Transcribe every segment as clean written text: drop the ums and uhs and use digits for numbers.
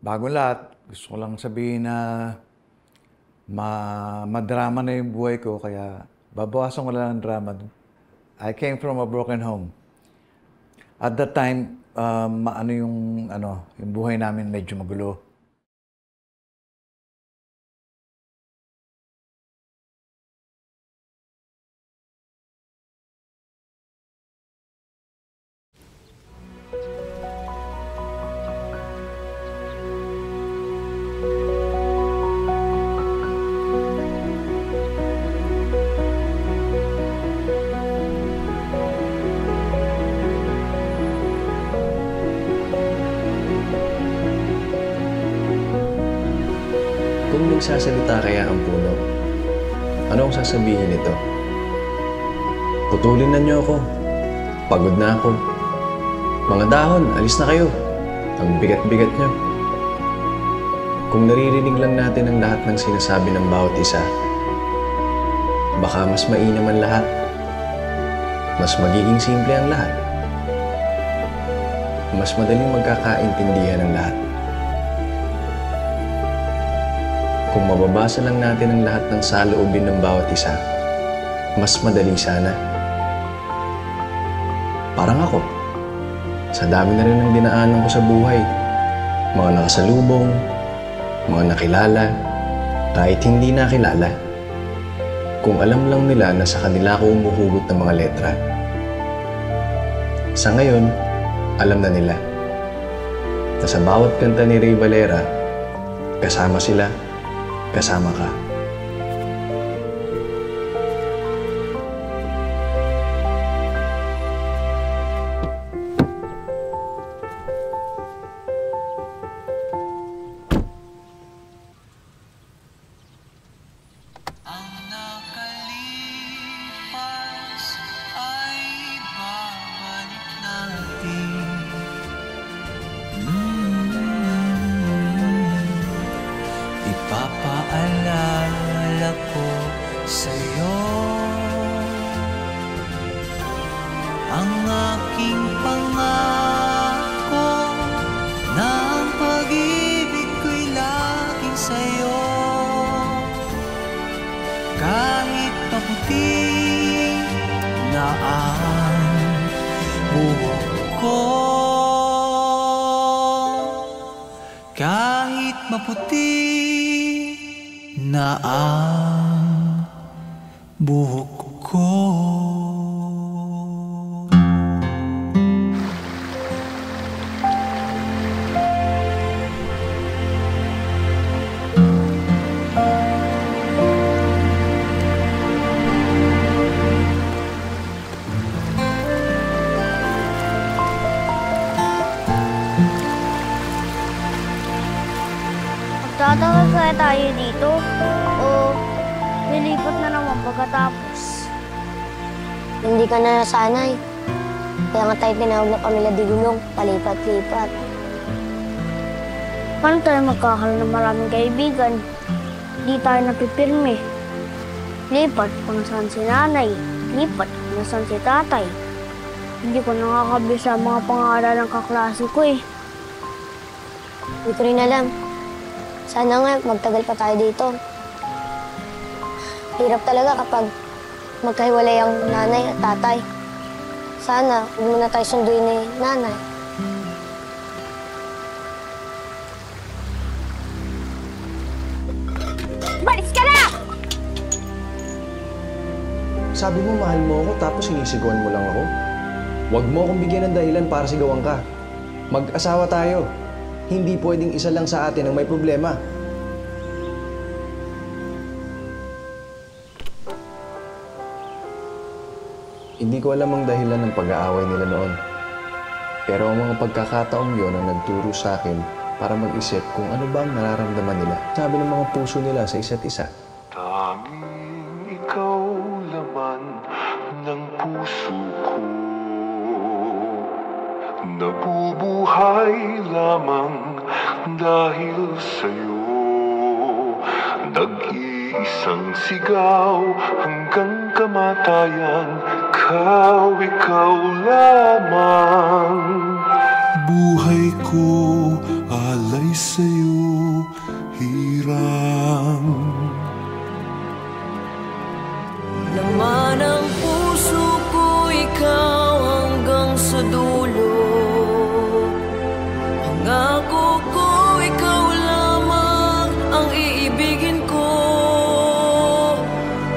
Bago lahat, gusto ko lang sabihin na madrama na yung buhay ko, kaya babawasan ko lang ng drama. I came from a broken home. At that time, yung buhay namin medyo magulo. Kung nagsasalita kaya ang puno, ano ang sasabihin nito? Putulin na niyo ako. Pagod na ako. Mga dahon, alis na kayo. Ang bigat-bigat niyo. Kung naririnig lang natin ang lahat ng sinasabi ng bawat isa, baka mas mainam ang lahat. Mas magiging simple ang lahat. Mas madaling magkakaintindihan ang lahat. Kung mababasa lang natin ang lahat ng saloobin ng bawat isa, mas madali sana. Parang ako, sa dami na rin ng dinaanan ko sa buhay, mga nakasalubong, mga nakilala, kahit hindi nakilala. Kung alam lang nila na sa kanila ako umuhugot ng mga letra. Sa ngayon, alam na nila na sa bawat kanta ni Ray Valera, kasama sila, kasama ka. Ang nakalipas ay babalik natin. Ipapaalala ko sa'yo ang aking pangako na ang pag-ibig ko'y laging sa'yo. Kahit maputi na ang buhok ko, kahit maputi na ang buhok ko. Magtatagal kaya tayo dito? O lilipat na naman pagkatapos? Hindi ka na nasanay. Kaya nga tayo tinawag na pamilya Digulong, palipat-lipat. Paano tayo magkakaroon ng maraming kaibigan? Di tayo napipirme. Lipat kung saan si nanay. Lipat kung saan si tatay. Hindi ko nakakabisa ang mga pangalan ng kaklase ko eh. Hindi ko rin alam. Sana nga magtagal pa tayo dito. Hirap talaga kapag magkahiwalay ang nanay at tatay. Sana huwag muna tayo sunduin ni nanay. Balis ka na! Sabi mo mahal mo ako tapos sinisigawan mo lang ako? Huwag mo akong bigyan ng dahilan para sigawan ka. Mag-asawa tayo. Hindi pwedeng isa lang sa atin ang may problema. Hindi ko alam ang dahilan ng pag-aaway nila noon. Pero ang mga pagkakataong yon ang nagturo sa akin para mag-isip kung ano ba ang nararamdaman nila. Sabi ng mga puso nila sa isa't isa. Tanging ikaw laman ng puso ko. Nabubuhay lamang dahil sa'yo. Nag-iisang sigaw hanggang kamatayan. Ikaw lamang. Buhay ko alay sa'yo hirang. Laman ang puso ko, ikaw hanggang sa dulo. Pangako ko, ikaw lamang ang iibigin ko.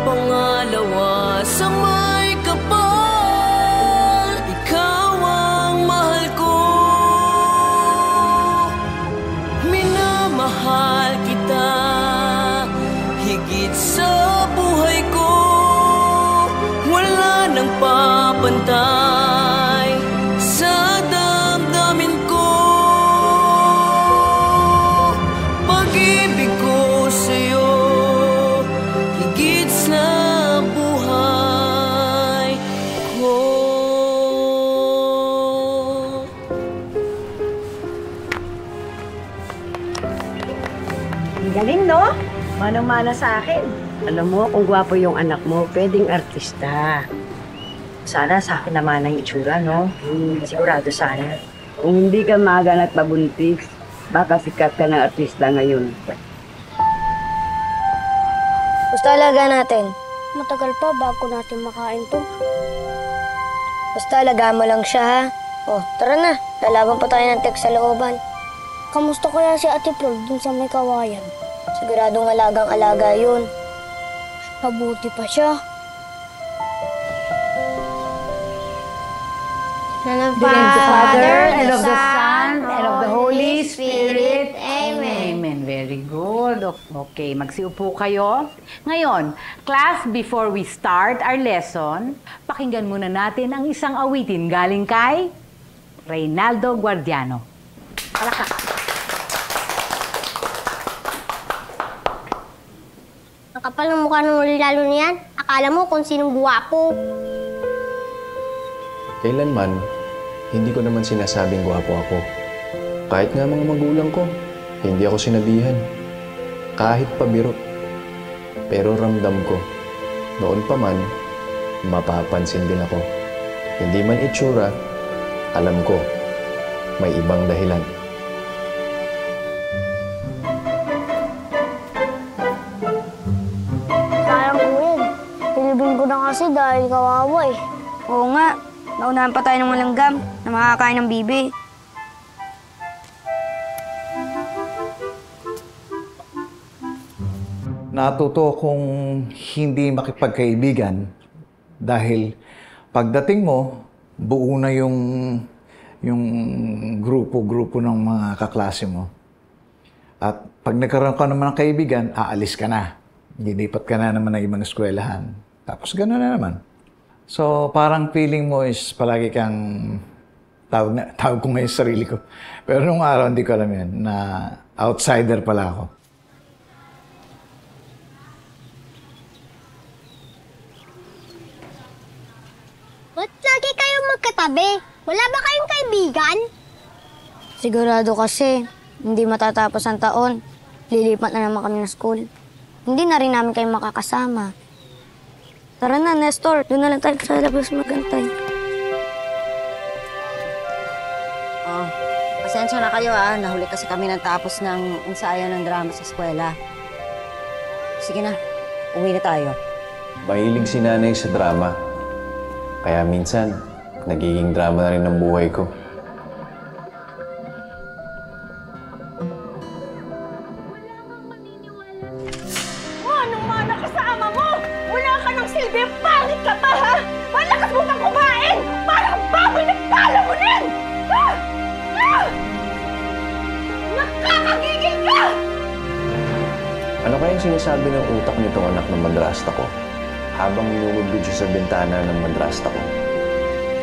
Pangalawa sa may kapal, ikaw ang mahal ko. Minamahal kita higit sa buhay ko. Wala nang papantay sa damdamin ko. Pag-ibig ko sa'yo higit sa buhay ko. Ang galing, no? Manang-mana sa akin. Alam mo, kung gwapo yung anak mo, pwedeng artista. Sana sa akin naman ang itsura, no? Sigurado sana. Kung hindi ka magan at pabuntis, baka sikat ka ng artista ngayon. Gusto alaga natin. Matagal pa bago natin makain to. Basta alagaan mo lang siya, ha? Oh, tara na. Lalaban pa tayo ng text sa looban. Kamusta kaya si Ate Flor dun sa may kawayan? Siguradong alagang-alaga yun. Mabuti pa siya. In the name of the Father, and of the Son, and of the Holy Spirit. Amen. Amen. Very good. Okay, magsiupo kayo. Ngayon, class, before we start our lesson, pakinggan muna natin ang isang awitin galing kay Reynaldo Guardiano. Palakpak. Ang kapal ng mukha ng lalo niyan. Akala mo kung sinong guwapo. Kailanman, hindi ko naman sinasabing gwapo ako. Kahit nga mga magulang ko, hindi ako sinabihan. Kahit pabiro. Pero ramdam ko, noon pa man, mapapansin din ako. Hindi man itsura, alam ko, may ibang dahilan. Sayang ko yun. Pilibin ko na kasi dahil kawawa eh. Oo nga. Naunahan pa tayo ng malanggam na makakain ng bibi. Natuto kong hindi makipagkaibigan dahil pagdating mo, buo na yung grupo-grupo ng mga kaklase mo. At pag nagkaroon ka naman ng kaibigan, aalis ka na. Lilipat ka na naman ng ibang eskwelahan. Tapos gano'n na naman. So parang feeling mo is palagi kang tawag ko ngayon sarili ko. Pero nung araw hindi ko alam yun, na outsider pala ako. Ba't lagi kayong magkatabi? Wala ba kayong kaibigan? Sigurado kasi, hindi matatapos ang taon. Lilipat na naman kami ng school. Hindi na rin namin kayo makakasama. Tara na, Nestor. Doon na lang tayo sa labas magantay. Oh, pasensya na kayo, Nahuli kasi kami ng tapos ng ensayo ng drama sa eskwela. Sige na, uwi na tayo. Mahilig si nanay sa drama. Kaya minsan, nagiging drama na rin ang buhay ko. Manang-mana ka sa ama mo! Wala ka ng silbi! Pangit ka pa, ha? Malakas mo pang kumain! Parang baboy na palamunin! Ha? Ha? Nakakagigil ka! Ano kayang sinasabi ng utak nitong anak ng madrasta ko habang minugod siya sa bintana ng madrasta ko?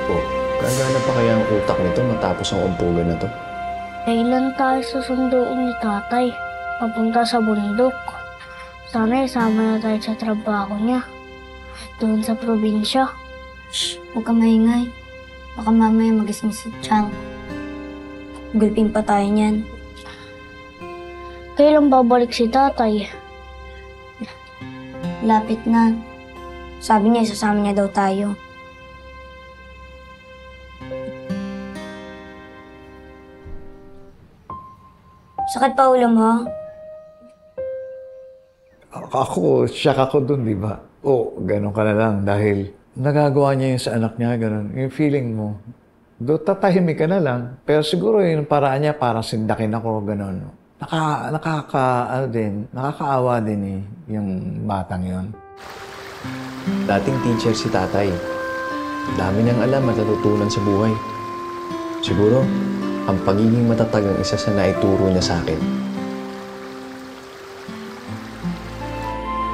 Oh, gagana pa kaya ang utak nito matapos ang umpugan na to? Kailan tayo susunduin ni tatay? Papunta sa bundok. Sana isama na tayo sa trabaho niya. Doon sa probinsya. Shh, huwag ka maingay. Baka mamaya magising si Chang. Gulpin pa tayo niyan. Kailan babalik si tatay? Lapit na. Sabi niya, isasama niya daw tayo. Sakit pa ulo mo? Ako, shock ako dun, di ba? Ganun ka na lang dahil nagagawa niya yun sa anak niya, ganun. Yung feeling mo, tatahimik ka na lang. Pero siguro yung paraan niya para sindakin ako, ganun. Nakakaawa din yung batang yun. Dating teacher si tatay. Dami niyang alam at natutunan sa buhay. Siguro, ang pagiging matatag ang isa sa naituro niya sa akin.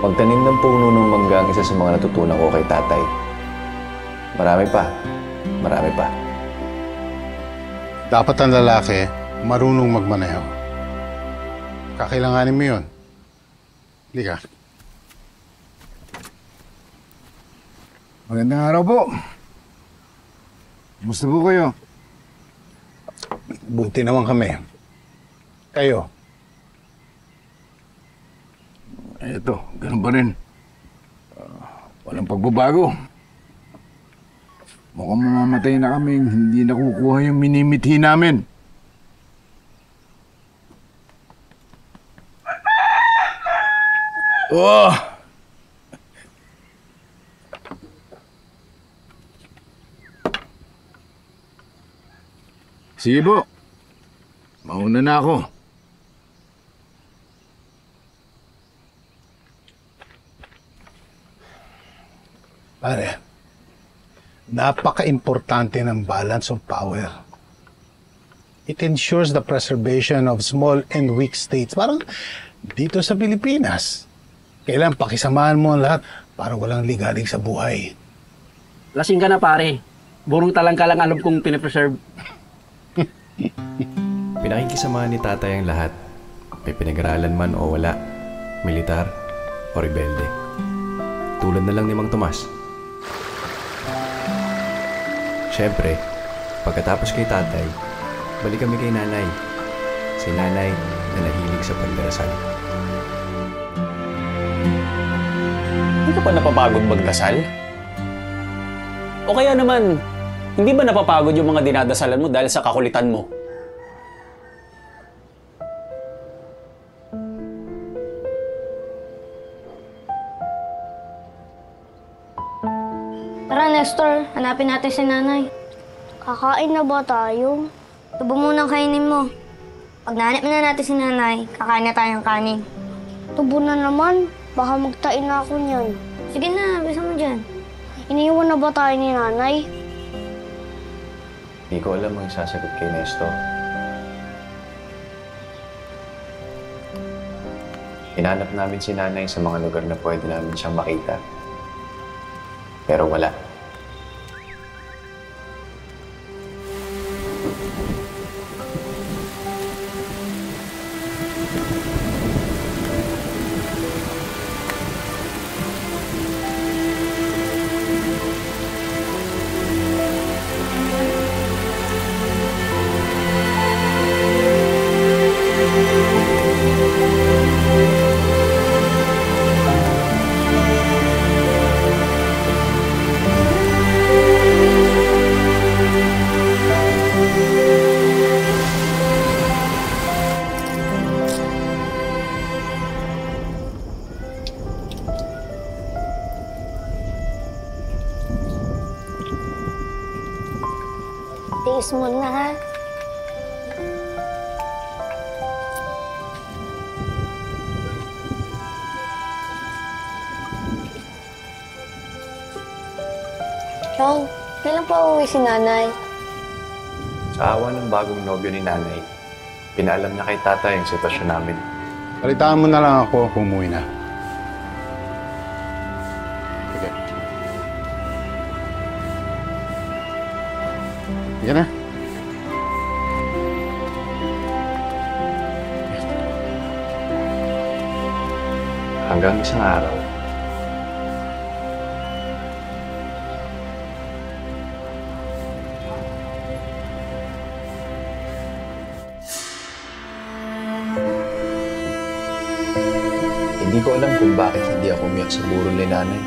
Magtanim ng puno ng mangga ang isa sa mga natutunan ko kay tatay. Marami pa. Marami pa. Dapat ang lalaki marunong magmaneho. Kakailanganin mo yun. Hindi ka. Magandang araw po. Kumusta po kayo? Buti naman kami. Kayo. Eto, ganun pa rin. Walang pagbabago. Mukhang mamamatay na kami, hindi nakukuha yung minimithi namin. Oh! Sige po. Mauna na ako. Pare, napaka-importante ng balance of power. It ensures the preservation of small and weak states. Parang dito sa Pilipinas. Kailangan pakisamahan mo ang lahat para walang ligalig sa buhay. Lasing ka na pare. Burong talang ka lang alam kong pinapreserve. Pinakikisamahan ni tatay ang lahat. May pinag-aralan man o wala. Militar o rebelde. Tulad na lang ni Mang Tomas. Siyempre, pagkatapos kay tatay, balik kami kay nanay. Si nanay na nahilig sa pagdarasal. Hindi ka pa napapagod magdasal? O kaya naman, hindi ba napapagod yung mga dinadasalan mo dahil sa kakulitan mo? Tara, Nestor. Hanapin natin si nanay. Kakain na ba tayo? Tubo munang kainin mo. Pag nahanap na natin si nanay, kakain na tayong kanin. Tubo na naman. Baka magtain na ako niyan. Sige na, bisa mo dyan. Iniwan na ba tayo ni nanay? Hindi ko alam ang sasagot kay Nestor. Hinanap namin si nanay sa mga lugar na pwede namin siyang makita. Pero wala. Tiis mo na, ha? Chong, kailan pa uuwi si nanay? Sa awa ng bagong nobyo ni nanay, pinaalam niya kay tatay ang sitwasyon namin. Balitaan mo na lang ako kung umuwi na. Sige. Sige na. Hanggang isang araw, hindi ko alam kung bakit hindi ako umiyak sa burol ni nanay.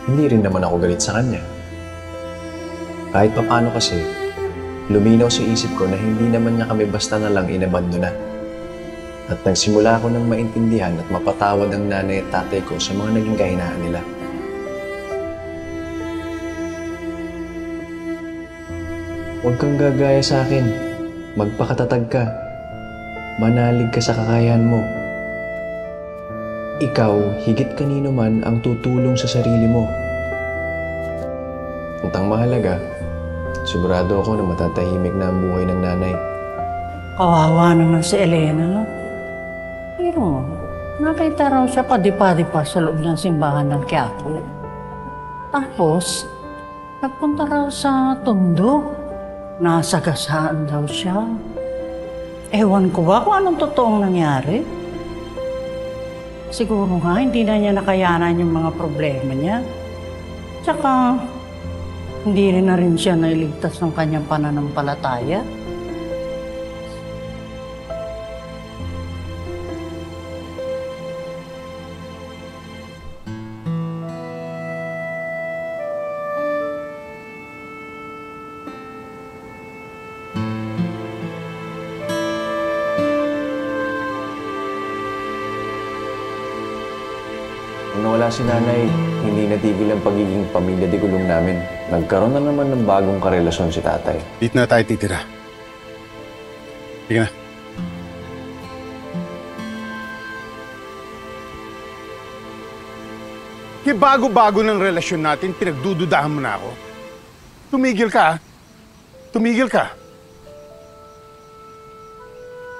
Hindi rin naman ako galit sa kanya. Kahit paano kasi, luminaw sa isip ko na hindi naman niya kami basta na lang inabandona. At nagsimula ako ng maintindihan at mapatawad ang nanay at tatay ko sa mga naging kahinaan nila. Huwag kang gagaya sa akin. Magpakatatag ka. Manalig ka sa kakayahan mo. Ikaw, higit kanino man ang tutulong sa sarili mo. At ang mahalaga, sigurado ako na matatahimik na ang buhay ng nanay. Kawawa naman si Elena, no? Pero, nakita raw siya padipa-dipa sa loob ng simbahan ng Quiapo. Tapos, nagpunta raw sa Tondo. Nasagasaan daw siya. Ewan ko ba kung anong totoong nangyari? Siguro nga, hindi na niya nakayanan yung mga problema niya. Tsaka, hindi rin na rin siya nailigtas ng kanyang pananampalataya. Nung nawala si nanay, hindi natigil ang pagiging pamilya di gulong namin. Nagkaroon na naman ng bagong karelasyon si tatay. Dito na tayo titira. Sige na. Bago-bago ng relasyon natin, pinagdududahan mo na ako. Tumigil ka, ha? Tumigil ka.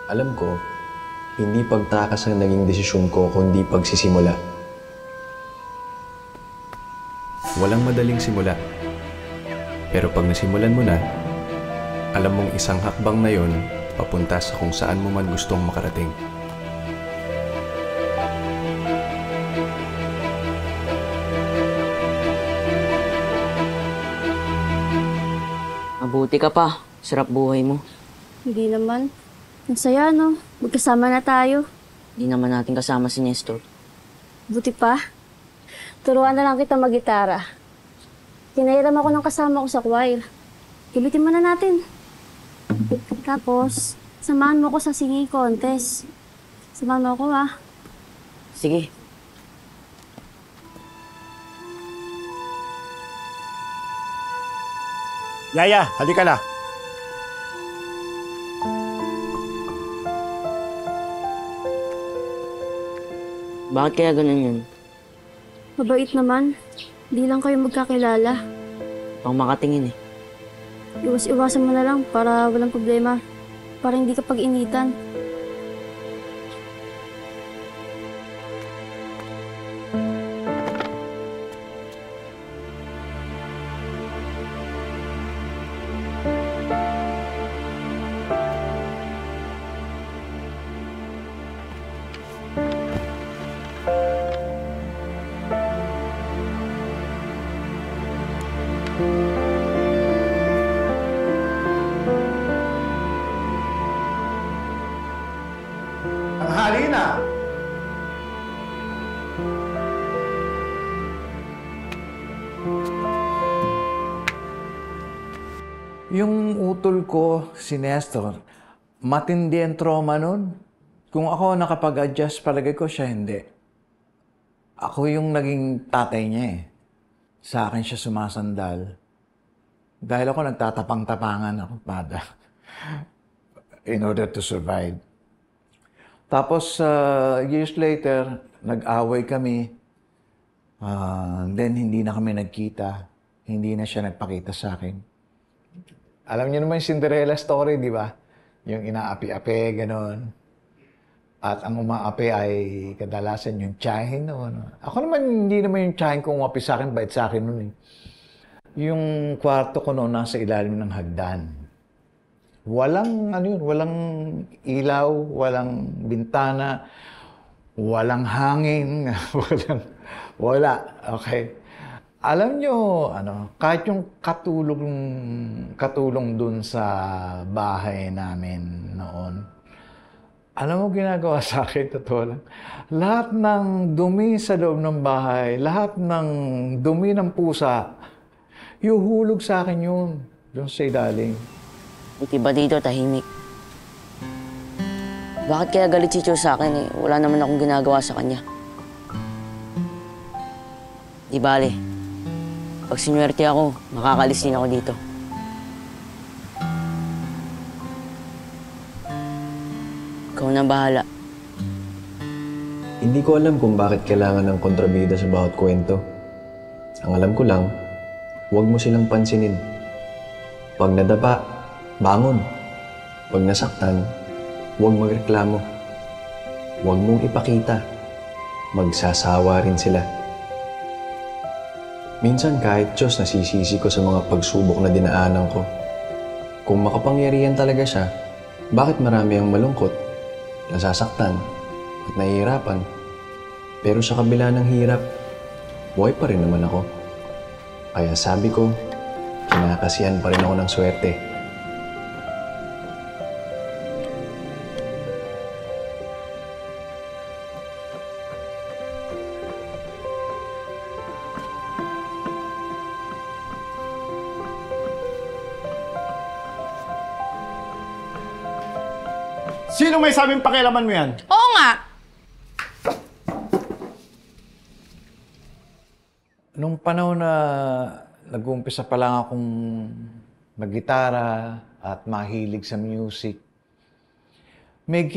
Alam ko, hindi pagtakas ang naging desisyon ko kundi pagsisimula. Walang madaling simula. Pero pag nasimulan mo na, alam mong isang hakbang na yon papunta sa kung saan mo man gustong makarating. Mabuti ka pa. Sarap buhay mo. Hindi naman. Ang saya, no? Magkasama na tayo. Hindi naman natin kasama si Nestor. Buti pa. Turuan na lang kita mag-gitara. Kinairam ako ng kasama ko sa choir. Gamitin mo na natin. Tapos, samahan mo ko sa singing contest. Samahan mo ako, ha? Sige. Yaya, halika na. Bakit kaya ganun yun? Mabait naman. Di lang kayo magkakilala. Pang makatingin eh. Iwas-iwasan mo na lang para walang problema. Para hindi ka pag-initan. Tanghali na. Yung utol ko, si Nestor, matindi ang trauma nun. Kung ako nakapag-adjust, palagay ko siya hindi. Ako yung naging tatay niya eh. Sa akin siya sumasandal. Dahil ako nagtatapang-tapangan ako, pada. In order to survive. Tapos, years later, nag-away kami. Then, hindi na kami nagkita. Hindi na siya nagpakita sa akin. Alam niyo naman yung Cinderella story, di ba? Yung inaapi-api, gano'n. At ang umaapi ay kadalasan yung tiyahin. Ako naman, hindi naman yung tiyahin ko umapi sa akin, bait sa akin nun eh. Yung kwarto ko noon nasa ilalim ng hagdan. Walang, walang ilaw, walang bintana, walang hangin, wala. Okay. Alam nyo, kahit yung katulong dun sa bahay namin noon, alam mo ginagawa sa akin, totoo lang. Lahat ng dumi sa loob ng bahay, lahat ng dumi ng pusa, yuhulog sa akin yun, dun sa ilalim. Buti ba dito tahimik? Bakit kaya galit si Cho sa akin eh? Wala naman akong ginagawa sa kanya. Di bale. Pag sinuwerte ako, makakalis din ako dito. Ikaw na bahala. Hindi ko alam kung bakit kailangan ng kontrabida sa bawat kwento. Ang alam ko lang, huwag mo silang pansinin. Pag nadapa, bangon. Pag nasaktan, huwag magreklamo. Huwag mong ipakita. Magsasawa rin sila. Minsan kahit Diyos nasisisi ko sa mga pagsubok na dinaanan ko. Kung makapangyarihan talaga siya, bakit marami ang malungkot, nasasaktan, at nahihirapan? Pero sa kabila ng hirap, buhay pa rin naman ako. Kaya sabi ko, kinakasihan pa rin ako ng swerte. Sino may sabing pakialaman mo yan? Oo nga! Nung panahon na nag-uumpisa pa lang akong maggitara at mahilig sa music, may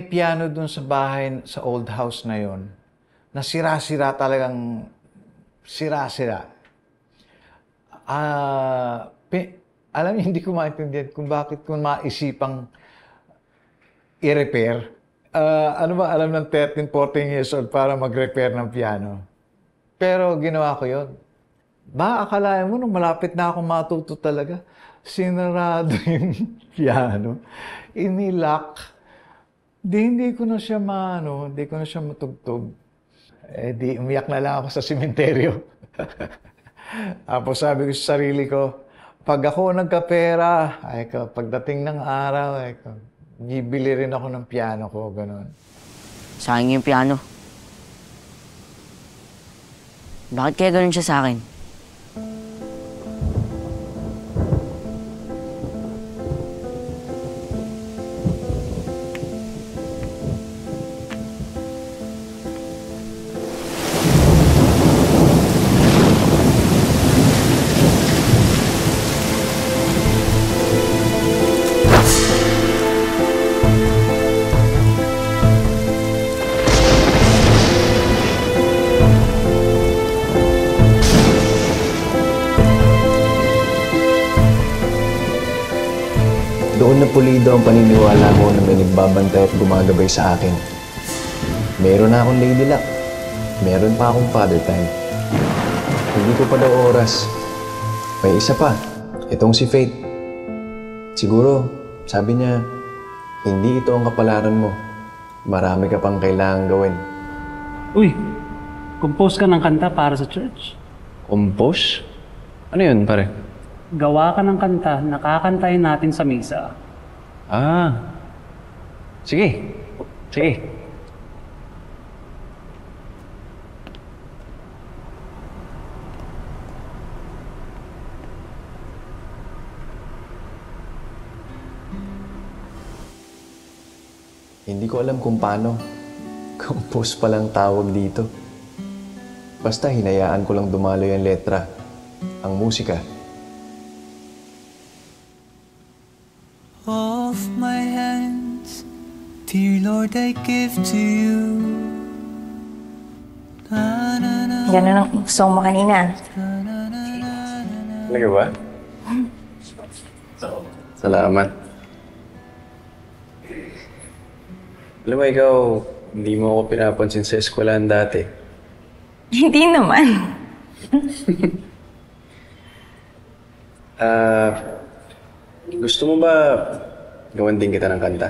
piano dun sa bahay, sa old house na yon, na sira-sira talagang sira-sira. Alam niyo, hindi ko maintindihan kung bakit ko maisipang i-repair. Ano ba alam ng 13, 14 years old para mag-repair ng piano? Pero ginawa ko yun. Ba, akalain mo nung malapit na akong matuto talaga, sinarado yung piano, inilock. Hindi ko na siya hindi ko na siya matugtog. Di umiyak na lang ako sa sementeryo. Tapos sabi ko sa sarili ko, pag ako nagkapera, pagdating ng araw, bibili rin ako ng piano ko, gano'n. Sayang yung piano. Bakit kaya ganun siya sa akin? Doon na pulido ang paniniwala mo na may nagbabantay at gumagabay sa akin. Meron na akong lady luck. Meron pa akong father time. Hindi ko pa daw oras. May isa pa. Itong si Faith. Siguro, sabi niya, hindi ito ang kapalaran mo. Marami ka pang kailangang gawin. Uy, compose ka ng kanta para sa church. Compose? Ano yun, pare? Gawa ka ng kanta na kakantahin natin sa misa. Sige. Sige. Hindi ko alam kung paano. Compose pa lang tawag dito. Basta hinayaan ko lang dumaloy ang letra, ang musika. Of my hands, dear Lord, I give to you. Ganun ang song mo kanina. Talaga ba? Salamat. Alam mo, ikaw, hindi mo ako pinapansin sa eskwelahan dati. Hindi naman. Gusto mo ba gawan din kita ng kanta?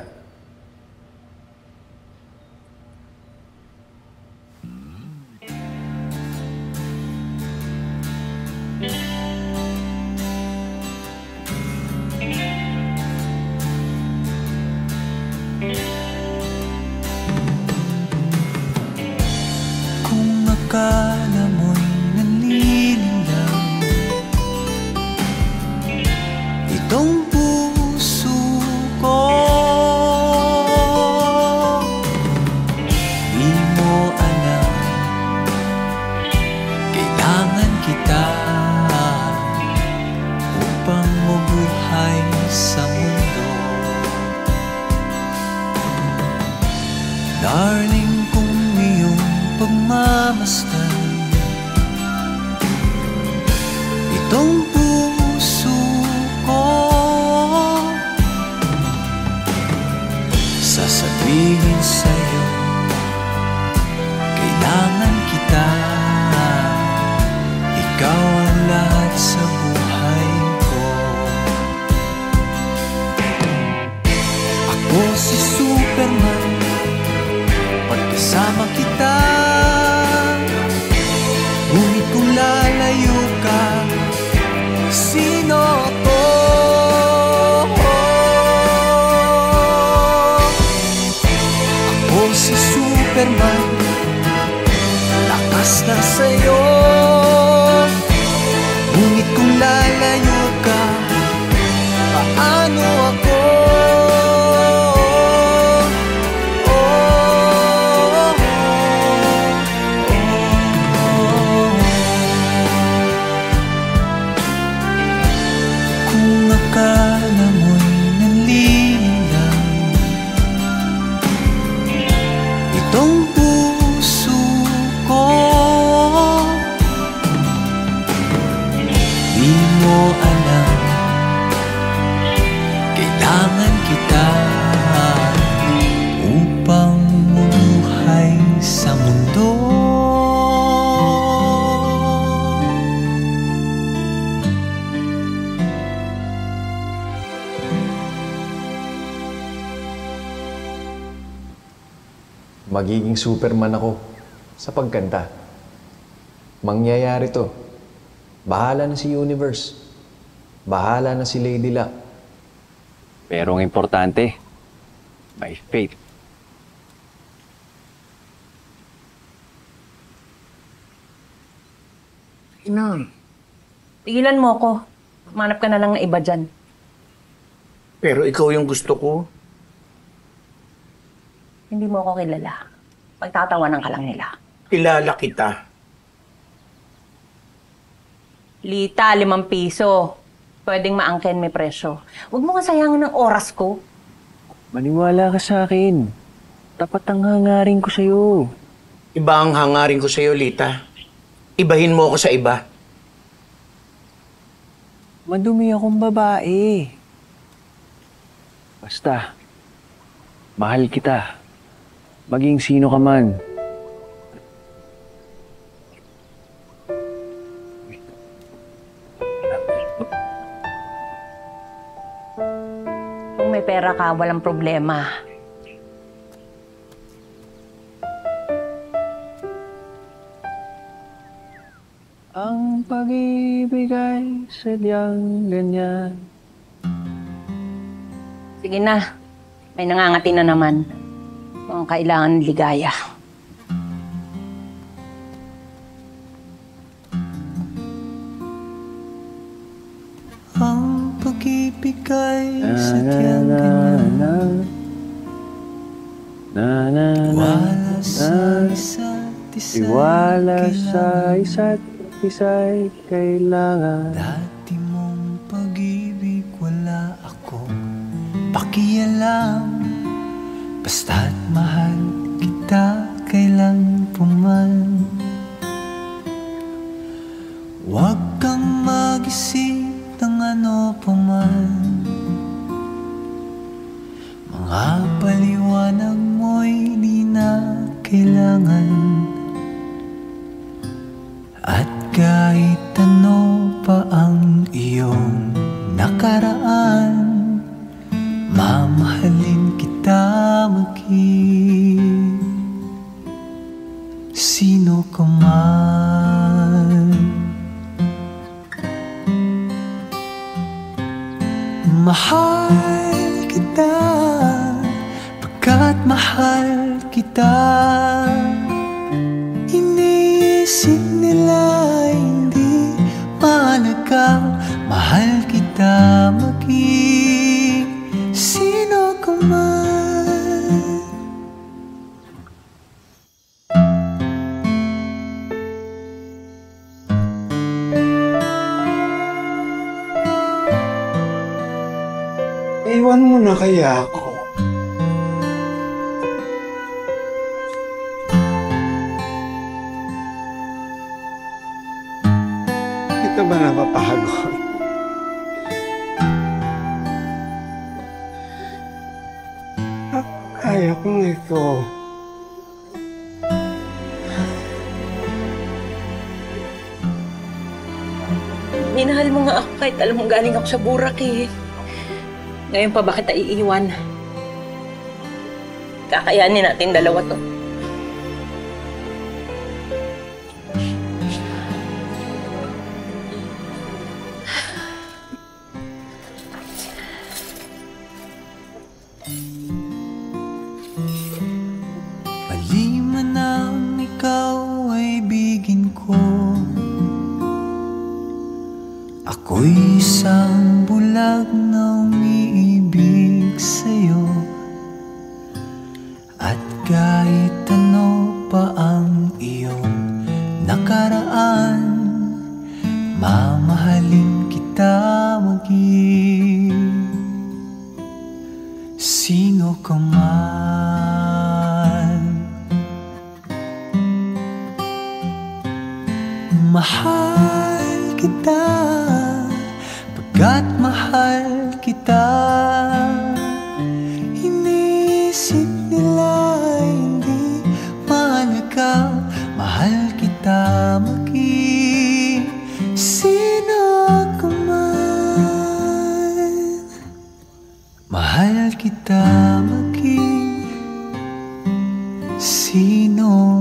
Kung akala mo'y nanlilinlang, itong puso ko Darling, kung iyong pagmamasdan itong puso ko, sasabihin sa'yo, kailangan kita. Ikaw ang lahat sa buhay ko. Ako si Superman, pagkasama kita. Ngunit kung lalayo ka, sino ako? Ako si Superman, lakas na sa'yo. Ngunit kung lalayo ka, paano ako? Kung akala mo'y nalilang itong puso ko, di mo alam, kailangan kita upang mabuhay sa mundo. Magiging Superman ako sa pagkanta. Mangyayari to. Bahala na si Universe. Bahala na si Lady Luck. Pero ang importante, may faith. Ina, tigilan mo ako. Manap ka na lang ng iba dyan. Pero ikaw yung gusto ko. Hindi mo ako kilala. Pagtatawanan ka lang nila. Kilala kita. Lita, 5 piso. Pwedeng maangkin may presyo. Huwag mo nga sayangin ng oras ko. Maniwala ka sa akin. Tapat ang hangarin ko sa'yo. Iba ang hangarin ko sa'yo, Lita. Ibahin mo ako sa iba. Madumi akong babae. Basta, mahal kita. Maging sino ka man. Kung may pera ka, walang problema. Ang pag-ibig ay sadyang ganyan. Sige na. May nangangati na naman. Mukhang kailangan ng ligaya. Ang pag-ibig ay sadyang ganyan. Wala sa isa't isa. Iwala sa isa't isa'y kailangan. Dati mong pag-ibig wala akong pakialam. Basta't mahal kita kailan puman. Huwag kang mag-isip ng ano paman. Mga paliwanag mo'y di na kailangan. At kahit ano pa ang iyong nakaraan, mamahalin kita maging sino ka man. Mahal kita, pagkat mahal kita. Iniisip nila hindi mahalaga. Mahal kita maging sino ka man. Iwan mo na kaya ako. napapagod. Kaya kong ito. Minahal mo nga ako kahit alam mong galing ako sa burak eh. Ngayon pa bakit iiwan? Kakayanin natin dalawa to. Maliman ang ikaw ay bigin ko. Ako'y isang bulag na umiibig sa'yo. At kahit ano pa ang iyong nakaraan, mamahalin kita maging sino ka man. Mahal kita, pagkat mahal kita. Inisip nila hindi mahalaga, mahal kita maging sino ka man. Mahal kita maging sino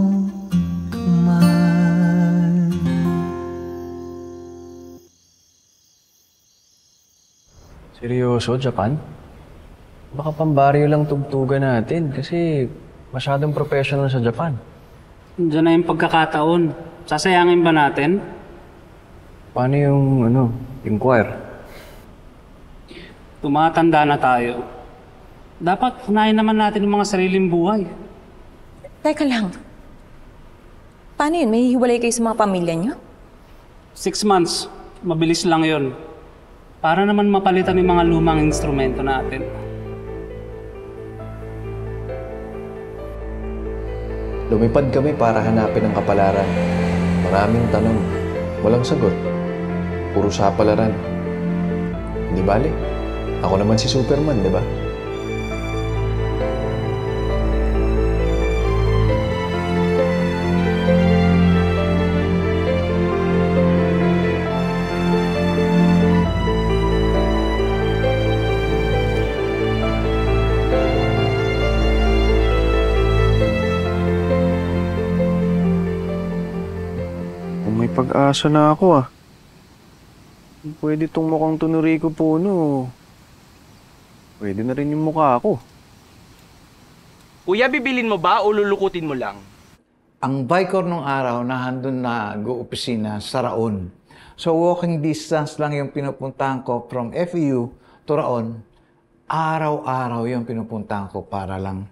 ka man. Seryoso, Japan? Baka pambaryo lang tugtugan natin kasi masyadong professional sa Japan. Diyan na yung pagkakataon. Sasayangin ba natin? Paano yung, yung choir? Tumatanda na tayo. Dapat unahin naman natin yung mga sariling buhay. Teka lang. Paano yun? May hiwalay kayo sa mga pamilya niyo? 6 months. Mabilis lang yon. Para naman mapalitan yung mga lumang instrumento natin. Lumipad kami para hanapin ang kapalaran. Maraming tanong, walang sagot. Puro sapalaran. Hindi bale, ako naman si Superman, di ba? Pag-asa na ako Pwede tong mukhang Tunurico Puno. Pwede na rin yung mukha ako. Kuya, bibilin mo ba o lulukutin mo lang? Ang Vicor nung araw na handun na go-opisina sa Raon. So walking distance lang yung pinupuntahan ko from FEU to Raon. Araw-araw yung pinupuntahan ko para lang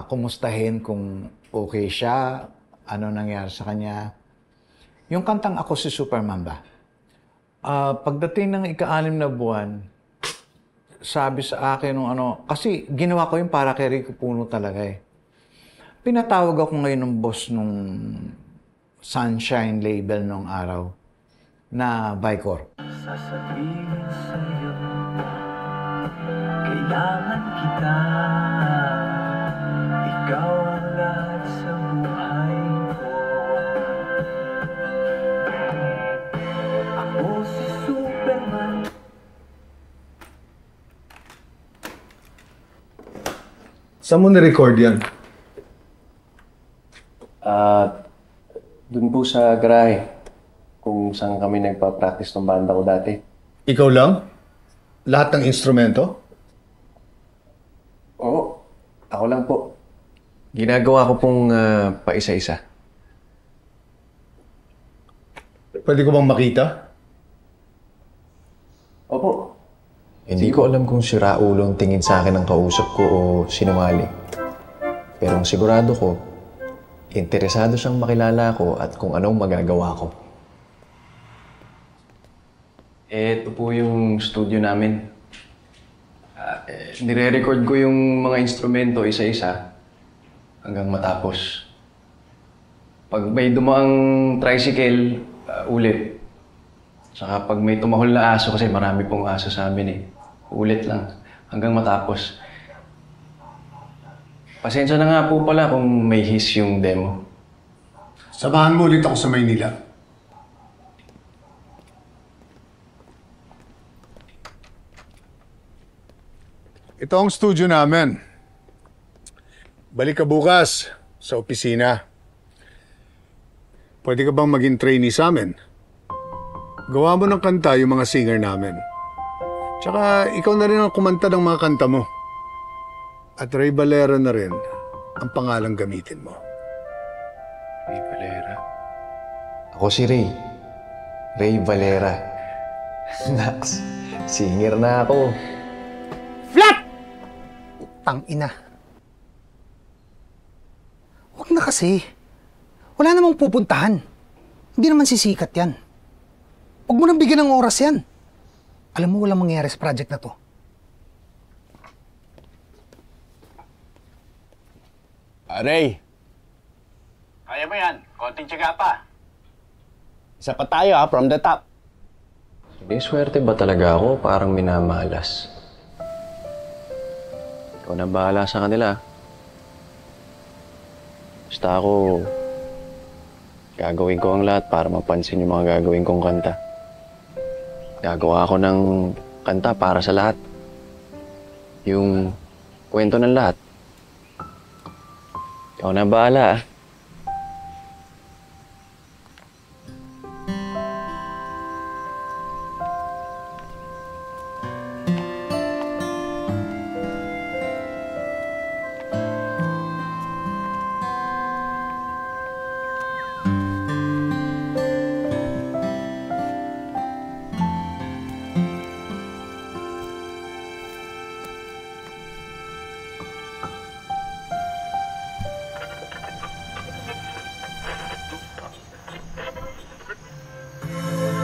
kumustahin kung okay siya, ano nangyari sa kanya. Yung kantang Ako si Superman ba? Pagdating ng ika-6 na buwan, sabi sa akin nung kasi ginawa ko yung para kay Rico Puno talaga Pinatawag ako ngayon ng boss nung Sunshine label nung araw na Vicor. Sasabihin sa'yo, kailangan kita. Ikaw ang lahat sa buhay ko. Ako si Superman. Saan mo ni-record yan? Doon po sa garahe. Kung saan kami nagpa-practice ng banda ko dati. Ikaw lang? Lahat ng instrumento? Oo. Ako lang po. Ginagawa ko pong paisa-isa. Pwede ko bang makita? Opo. Hindi ko alam kung sira-ulo ang tingin sa akin ng kausap ko o sinungaling. Pero ang sigurado ko, interesado siyang makilala ko at kung anong magagawa ko. Ito po yung studio namin. Nire-record ko yung mga instrumento isa-isa hanggang matapos. Pag may dumaang tricycle, ulit. Saka pag may tumahol na aso, kasi marami pong aso sa amin eh. Ulit lang, hanggang matapos. Pasensya na nga po pala kung may hiss yung demo. Samahan mo ulit ako sa Maynila. Ito ang studio namin. Balik ka bukas sa opisina. Pwede ka bang maging trainee sa amin? Gawa mo ng kanta yung mga singer namin. Tsaka ikaw na rin ang kumanta ng mga kanta mo. At Ray Valera na rin ang pangalang gamitin mo. Ray Valera? Ako si Ray. Ray Valera. Nax, singer na ako. Flat! Tangina. Huwag na kasi. Wala namang pupuntahan. Hindi naman sisikat yan. Huwag mo nang bigyan ng oras yan. Alam mo, walang mangyayari sa project na to. Ray, kaya mo yan. Konting tiyaga pa. Isa pa tayo from the top. May swerte ba talaga ako? Parang minamalas. Ikaw na bahala sa kanila. Basta ako, gagawin ko ang lahat para mapansin yung mga gagawin kong kanta. Gagawa ako ng kanta para sa lahat. Yung kwento ng lahat. Ikaw na bahala.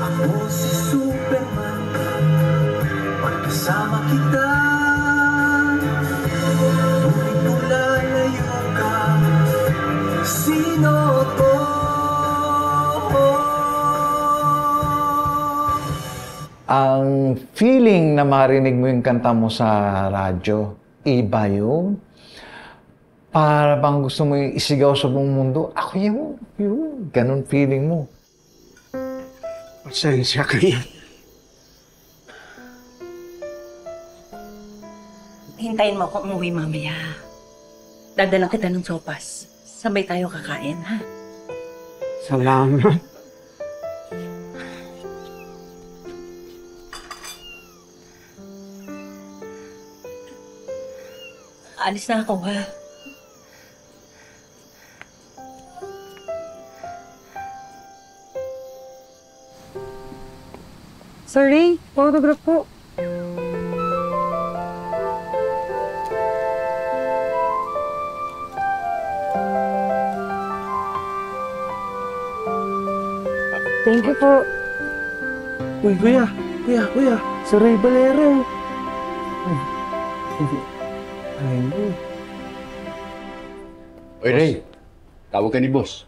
Ako si Superman, pagkasama kita, ngunit kung lalayo ka, sino to? Ang feeling na marinig mo yung kanta mo sa radyo, iba yun. Para bang gusto mo yung isigaw sa buong mundo, ako yun. Ganun feeling mo. Pasensya ka yan. Hintayin mo ako umuwi mamaya. Dadalang kita ng sopas. Sabay tayo kakain, ha? Salamat. Alis na ako, ha? Sir Ray, photograph po. Thank you po. Uy, kuya. Sa Ray Valera. Ay, mo. Oy, Ray. Tawag ka ni boss.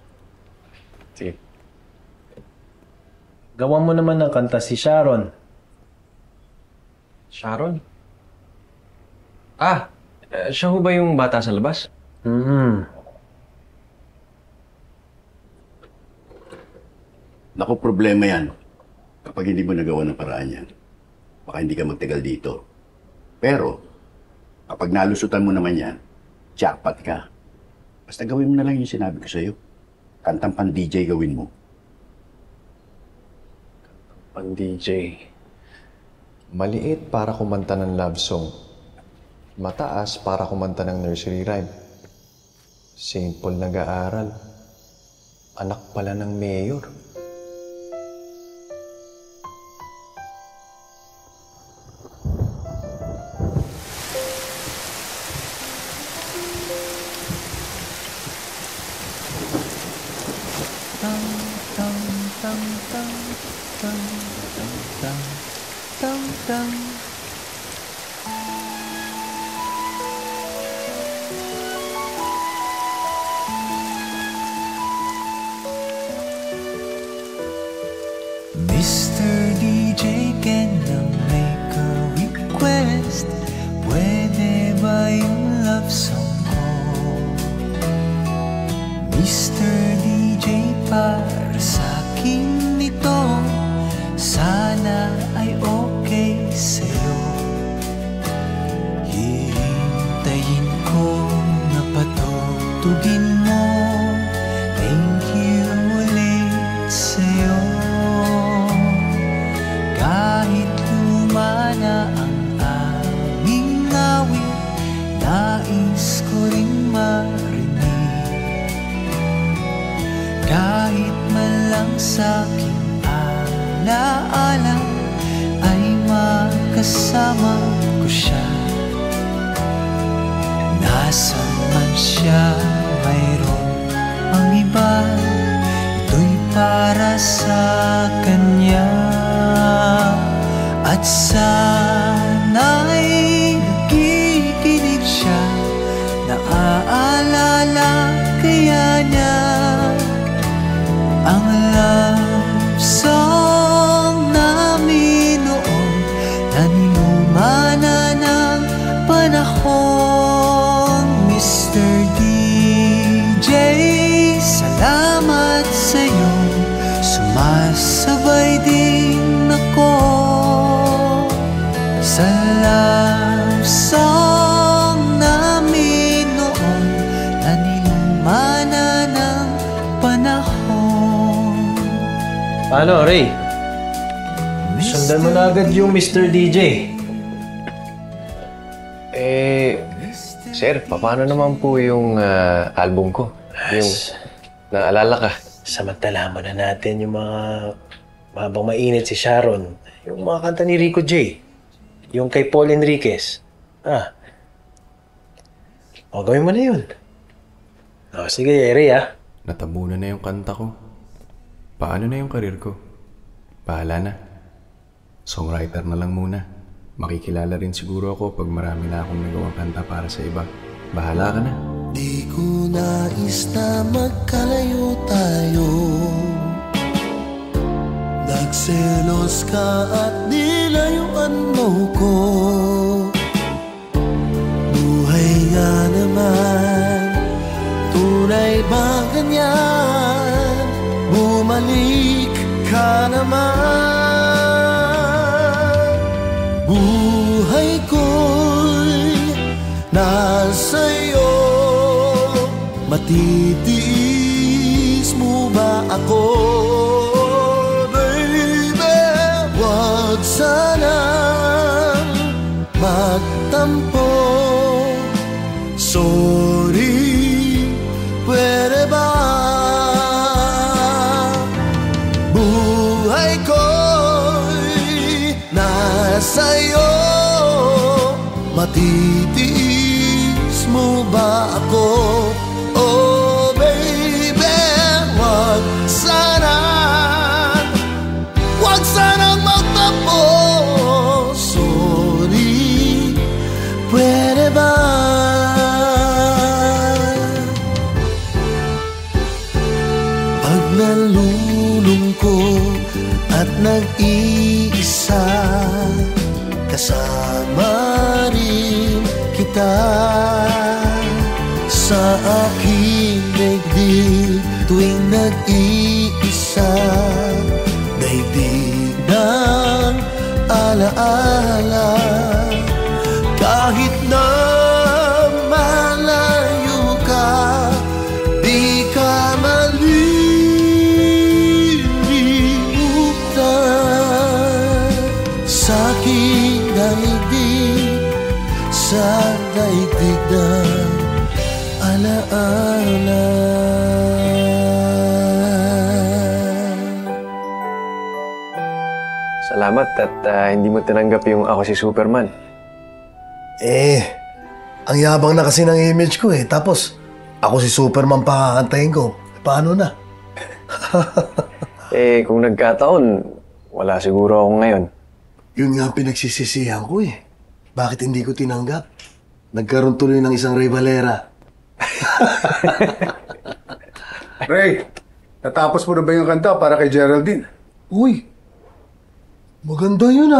Sige. Gawan mo naman ng kanta si Sharon. Sharon? Siya ho ba yung bata sa labas? Naku, problema yan. Kapag hindi mo nagawa ng paraan yan, baka hindi ka magtagal dito. Pero, kapag nalusutan mo naman yan, jackpot ka. Basta gawin mo na lang yung sinabi ko sa'yo. Kantang pan-DJ gawin mo. Pang-DJ. Maliit para kumanta ng love song. Mataas para kumanta ng nursery rhyme. Simple nag-aaral. Anak pala ng mayor. Mr. Mr. DJ para sa'kin ito, sana ay okay sa'yo. Hihintayin ko na patutugin mo, thank you ulit sa'yo. Kahit luma na ang aming awit, nais ko rin marinig. Kahit man lang sa'king alaala, ay makasama ko siya. Nasaan man siya, mayroon ang iba, ito'y para sa kanya. At sana'y nakikinig siya, naaalala kaya niya ang love song namin noon, na nilumana ng panahon. Mr. DJ, salamat sa'yo, sumasabay din ako sa love song namin noon, na nilumana ng panahon. Paano, Ray? Sundan mo na agad yung Mr. DJ. Sir, paano naman po yung album ko? Yung naalala ka? Samantala mo na natin yung mga habang mainit si Sharon. Yung mga kanta ni Rico J. Yung kay Paul Enriquez. Gawin mo na yun. Sige, Ray, Natabunan na yung kanta ko. Paano na yung karir ko? Bahala na. Songwriter na lang muna. Makikilala rin siguro ako pag marami na akong nagawang kanta para sa iba. Bahala ka na. Di ko nais na magkalayo tayo. Nagselos ka at nilayuan mo ko. Buhay nga naman, tunay ba ganyan? Bumalik ka naman. Buhay ko'y nasa'yo, matitiis mo ba ako? Baby, wag sanang magtampo. Sorry, pwede ba? Buhay ko'y nasa'yo, matitiis mo ba ako? Oh baby, wag sanang magtampo. Sorry, pwede ba? Pag nalulungkot at nag-iisa, kasama rin kita sa aking daigdig tuwing nag-iisa. Daigdig ng alaala, kahit na malayo ka, di ka malilimutan sa aking daigdig, sa daigdig ng alaala. Salamat at hindi mo tinanggap yung ako si Superman. Ang yabang na kasi ng image ko Tapos, ako si Superman pa kakantahin ko. Paano na? Kung nagkataon, wala siguro ako ngayon. Yun nga pinagsisisihan ko Bakit hindi ko tinanggap? Nagkaroon tuloy ng isang Ray Valera. Ray, natapos mo na ba yung kanta para kay Geraldine? Uy, maganda yun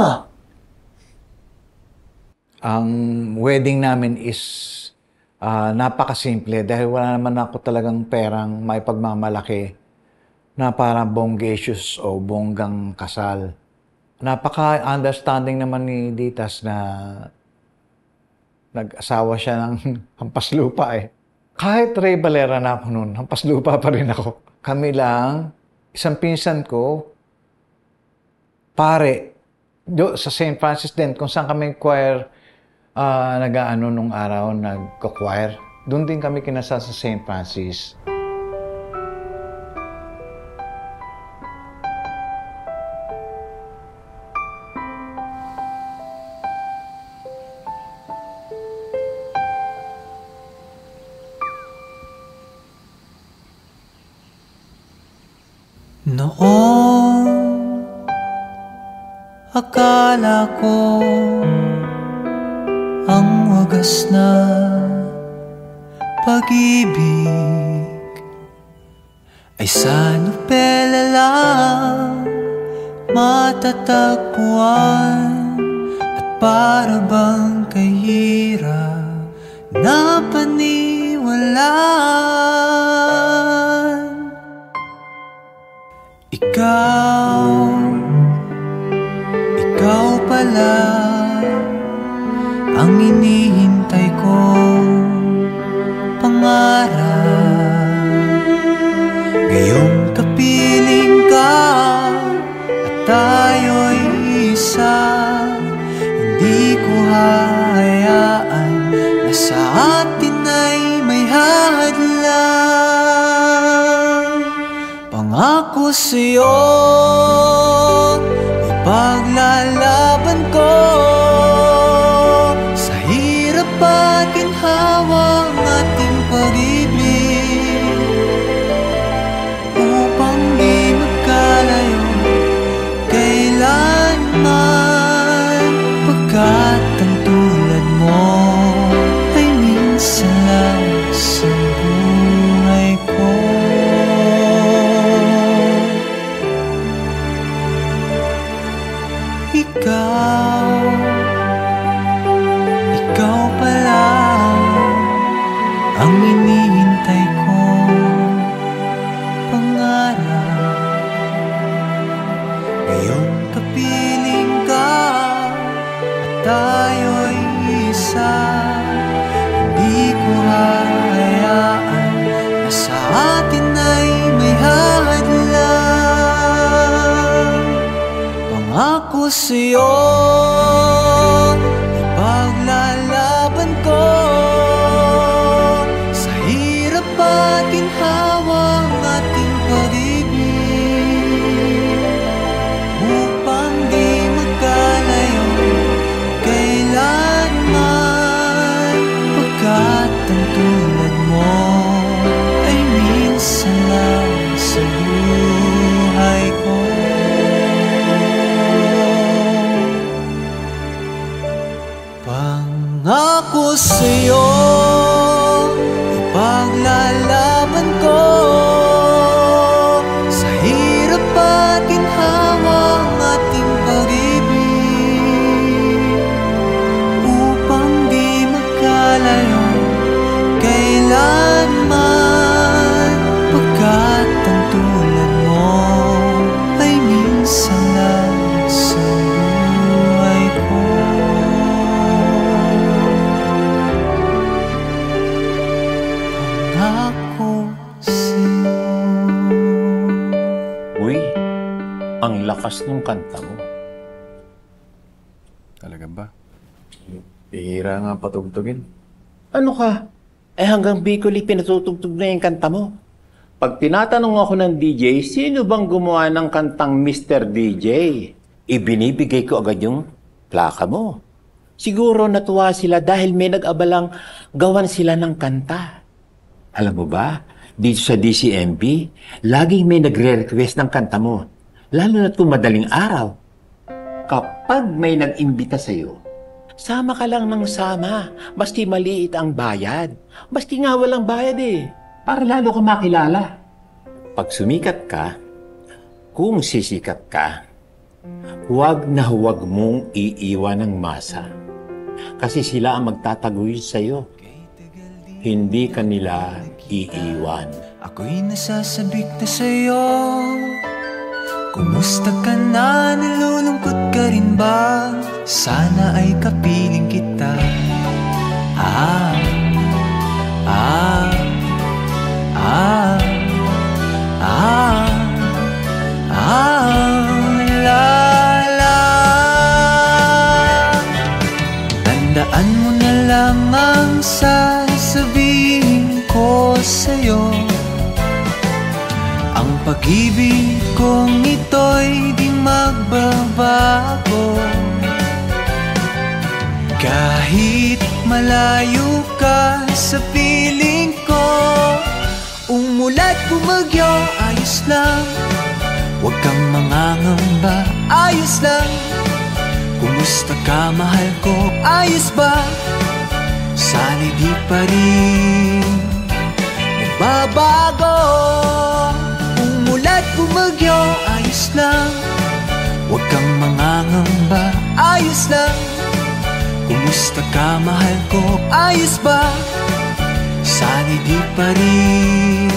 Ang wedding namin is napakasimple dahil wala naman ako talagang perang may pagmamalaki na parang bonggesius o bonggang kasal. Napaka-understanding naman ni Ditas na nag-asawa siya ng hampaslupa eh. Kahit Ray Valera na ako noon, hampaslupa pa rin ako. Kami lang, isang pinsan ko, pare, sa St. Francis din, kung saan kami choir, nag-ano nung araw, nagko-choir. Doon din kami kinasal sa St. Francis. Noong akala ko ang wagas na pag-ibig ay sa nobela lang matatagpuan at para bang kahirap na paniwalaan. Ikaw pala ang inihintay kong pangarap. Ngayong kapiling ka at tayo'y isa, hindi ko hahayaan na sa atin ay may hadlang. Pangako sa'yo, ipaglalaban ko sa hirap at ginhawa ang ating pag-ibig, upang di magkalayo kailanman, pagkat ang tulad mo ay minsan lang sa buhay ko. Ikaw pala ang inihintay kong pangarap. Ngayong kapiling ka at tayo'y isa, hindi ko hahayaan na sa atin ay may hadlang. Pangako sa'yo, ipaglalaban ko sa hirap at ginhawa ang ating pag-ibig, upang di magkalayo kailanman, pagkat ang tulad mo ay minsan lang sa buhay ko. Pangako sa'yo, ipaglalaban ko sa hirap at ginhawa ang ating pag-ibig, upang di magkalayo kailanman, pagkat ang tulad mo ay minsan lang sa buhay ko. Uy, ang lakas ng kanta mo. Talaga ba? Bihira nga patugtugin. Ano ka? Eh hanggang Bicol pinatutugtog na yung kanta mo. Pag tinatanong ako ng DJ, sino bang gumawa ng kantang Mr. DJ? Ibinibigay ko agad yung plaka mo. Siguro natuwa sila dahil may nag-abalang gawan sila ng kanta. Alam mo ba, dito sa DCMB, laging may nagre-request ng kanta mo. Lalo na kung madaling araw. Kapag may nag-imbita sa'yo, sama ka lang ng sama, baski maliit ang bayad. Baski nga walang bayad eh, para lalo ka makilala. Pag sumikat ka, kung sisikat ka, huwag na huwag mong iiwan ng masa. Kasi sila ang magtataguyod sa'yo. hindi ka nila iiwan. Ako'y nasasabik na sa'yo. Kumusta ka na? Nalulungkot ka rin ba? Sana ay kapiling kita. Ah, ah, ah, ah, ah, la, la. Tandaan mo na lang ang sasabihin ko sa'yo. Ang pag-ibig kong ito'y di magbabago. Kahit malayo ka sa piling ko, umulat bumagyo, ayos lang. Huwag kang mangangamba, ayos lang. Kumusta ka, mahal ko, ayos ba? Sana'y di pa rin nagbabago. Umulat bumagyo, ayos lang. Huwag kang mangangamba, ayos lang. Kumusta ka, mahal ko, ayos ba? Sana'y di pa rin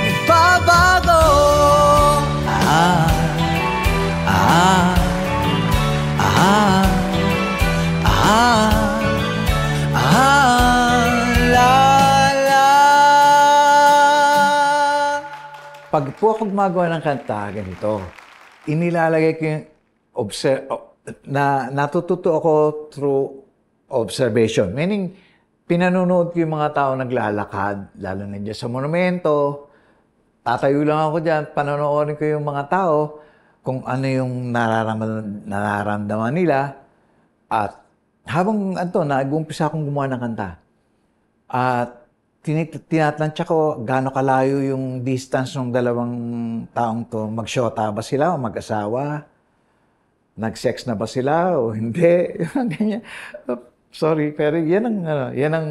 nagbabago. Ah, ah, ah, ah, ah, la, la. Pag po ako gumagawa ng kanta, ganito, inilalagay ko yung natututo ako through observation. Meaning, pinanonood ko yung mga tao naglalakad, lalo na dyan sa monumento. Tatayo lang ako dyan, panonoodin ko yung mga tao, kung ano yung nararamdaman nila. At habang nag-umpisa akong gumawa ng kanta. At tinatansya ko gaano kalayo yung distance ng dalawang taong to. Mag-shota ba sila o mag-asawa? Nag-sex na ba sila o hindi? Ganyan. Sorry, pero yan ang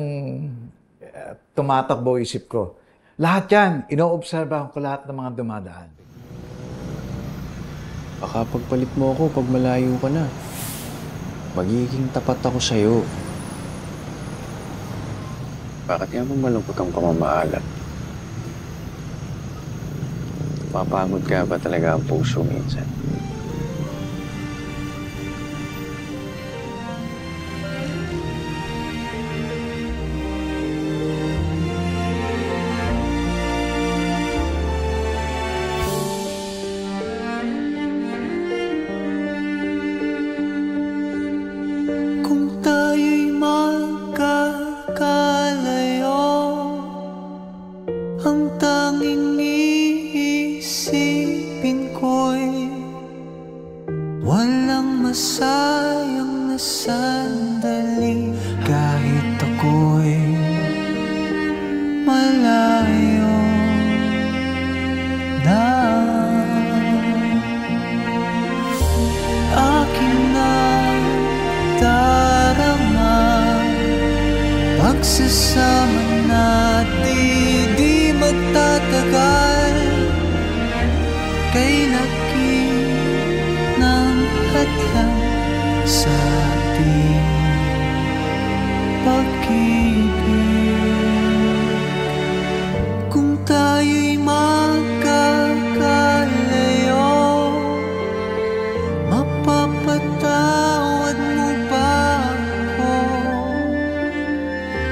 tumatakbo isip ko. Lahat yan, ino-observe ko lahat ng mga dumadaan. Baka pagpalit mo ako pag malayo ka na. Magiging tapat ako sa'yo. Bakit nga malungkot ang pamamaalat? Mapagod ka ba talaga ang puso minsan? Masayang na sandali kahit ako'y malayo na. Aking nadarama pagsasama natin di magtatagal. Kay laki ng hadlang sa ating pag-ibig. Kung tayo'y magkakalayo, mapapatawad mo ba ako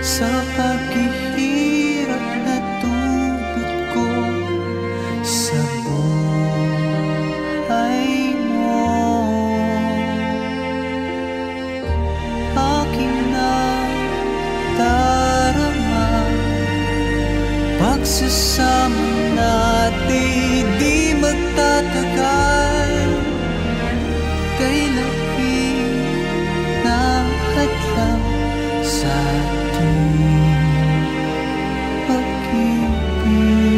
sa paghihirap na dulot ko sa buhay mo? Aking nadarama pagsasama natin di magtatagal. Kay laki ng hadlang sa ating pag-ibig.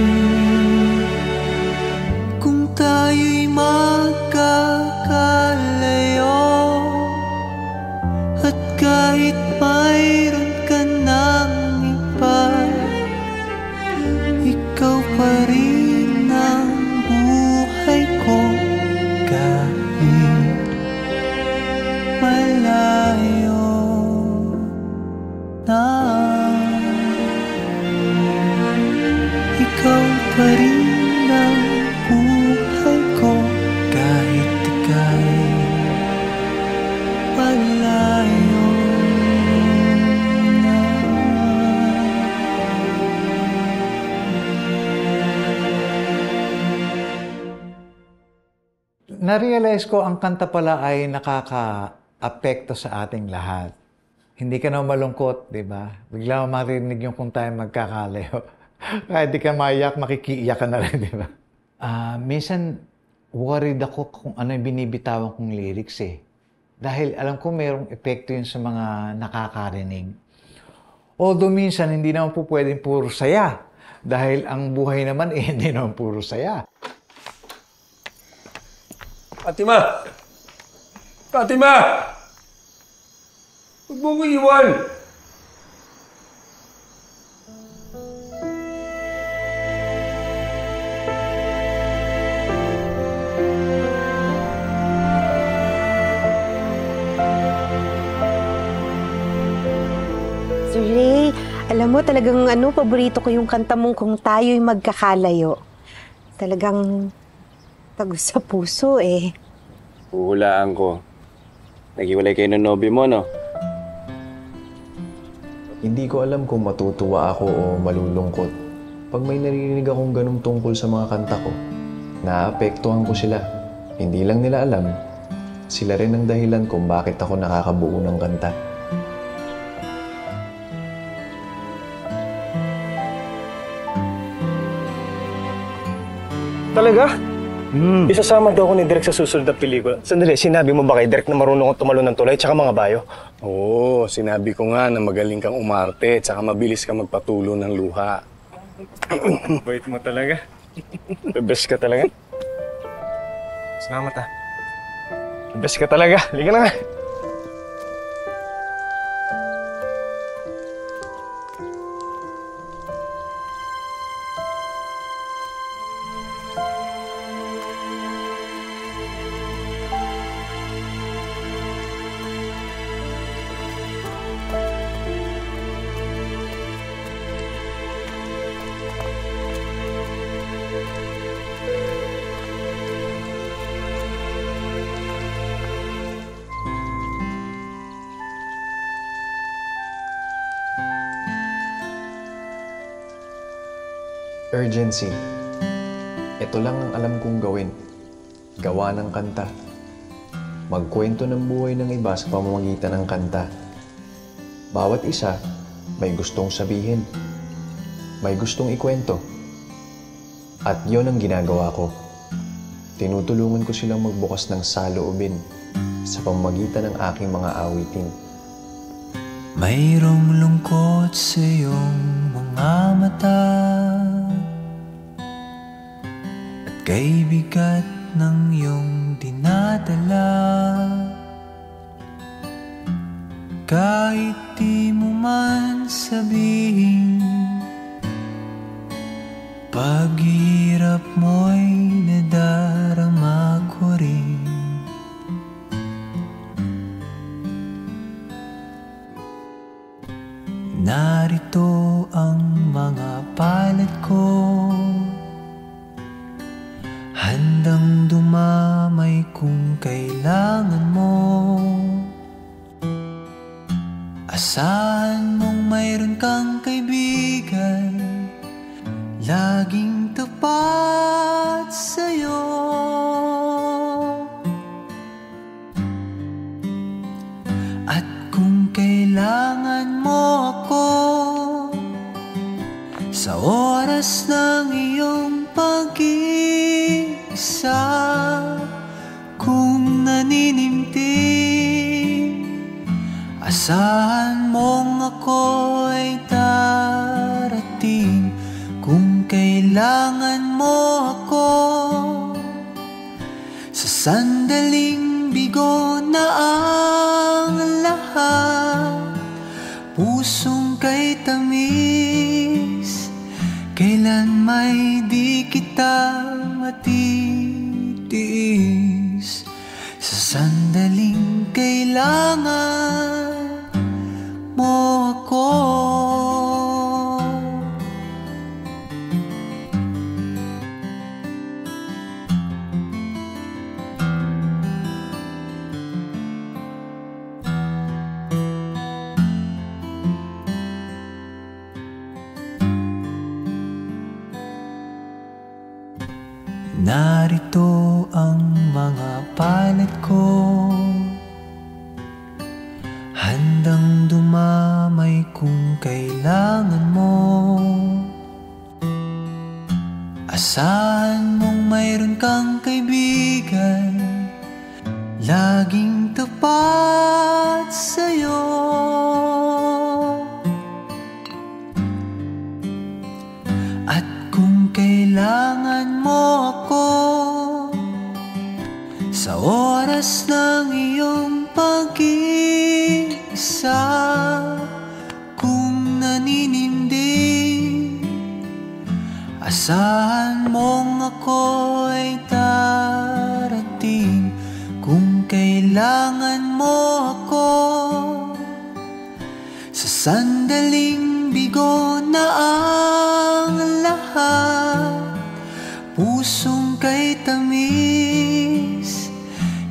Kung tayo'y magkakalayo, at kahit mayroon ka ng iba, ikaw pa rin ang buhay ko kahit malayo na. Na-realize ko ang kanta pala ay nakaka-apekto sa ating lahat. Hindi ka na malungkot, di ba? Bigla mo marinig yung kung tayo magkakalayo. Kahit di ka maiyak, makikiiyak ka na rin, di ba? Minsan, worried ako kung ano yung binibitawan kong lyrics eh. Dahil alam ko mayroong epekto yun sa mga nakakarinig. Although minsan, hindi naman po pwedeng puro saya. Dahil ang buhay naman eh, hindi naman puro saya. Fatima! Fatima! Huwag mo ko iwan! Sir Ray, alam mo talagang paborito ko yung kanta mong Kung Tayo'y Magkakalayo. Talagang tagos sa puso eh. Huhulaan ko. Naghiwalay kayo ng nobyo mo, no? Hindi ko alam kung matutuwa ako o malulungkot. Pag may naririnig akong ganung tungkol sa mga kanta ko, naapektuhan ko sila. Hindi lang nila alam, sila rin ang dahilan kung bakit ako nakakabuo ng kanta. Talaga? Isasama daw ako ni Derek sa susunod na pelikula. Sandali, sinabi mo ba kay Derek na marunong akong tumalon ng tulay tsaka mga bayo? Oo, sinabi ko nga na magaling kang umarte at saka mabilis kang magpatulo ng luha. Bait mo talaga. The best ka talaga. Salamat The best ka talaga. Liga na nga. Urgency. Ito lang ang alam kong gawin. Gawa ng kanta. Magkwento ng buhay ng iba sa pamamagitan ng kanta. Bawat isa may gustong sabihin. May gustong ikwento. At yon ang ginagawa ko. Tinutulungan ko silang magbukas ng saloobin sa pamamagitan ng aking mga awitin. Mayroong lungkot sa iyong mga mata at kay bigat ng iyong dinadala. Kahit di mo man sabihin, paghirap mo'y nadarama ko rin. Narito ang mga palad ko, handang dumamay kung kailangan mo. Asahan mong mayroon kang kaibigan, laging tapat sa'yo. At kung kailangan mo ako sa oras ng iyong pag-iisa, kung naninimtim, asahan mong ako'y darating. Kung kailangan mo ako sa sandaling bigo na ang lahat, pusong kay tamis, kailan may di kita matitiis. Sa sandaling kailangan mo ako. Narito ang mga palad ko, handang dumamay kung kailangan mo. Asahan mong mayroon kang kaibigan, laging tapat sa'yo. At kung kailangan mo ako, sa oras ng iyong pag-iisa, kung naninindig, asahan mong ako ay darating. Kung kailangan mo ako, sa sandaling bigo na ang lahat, pusong kay tamis,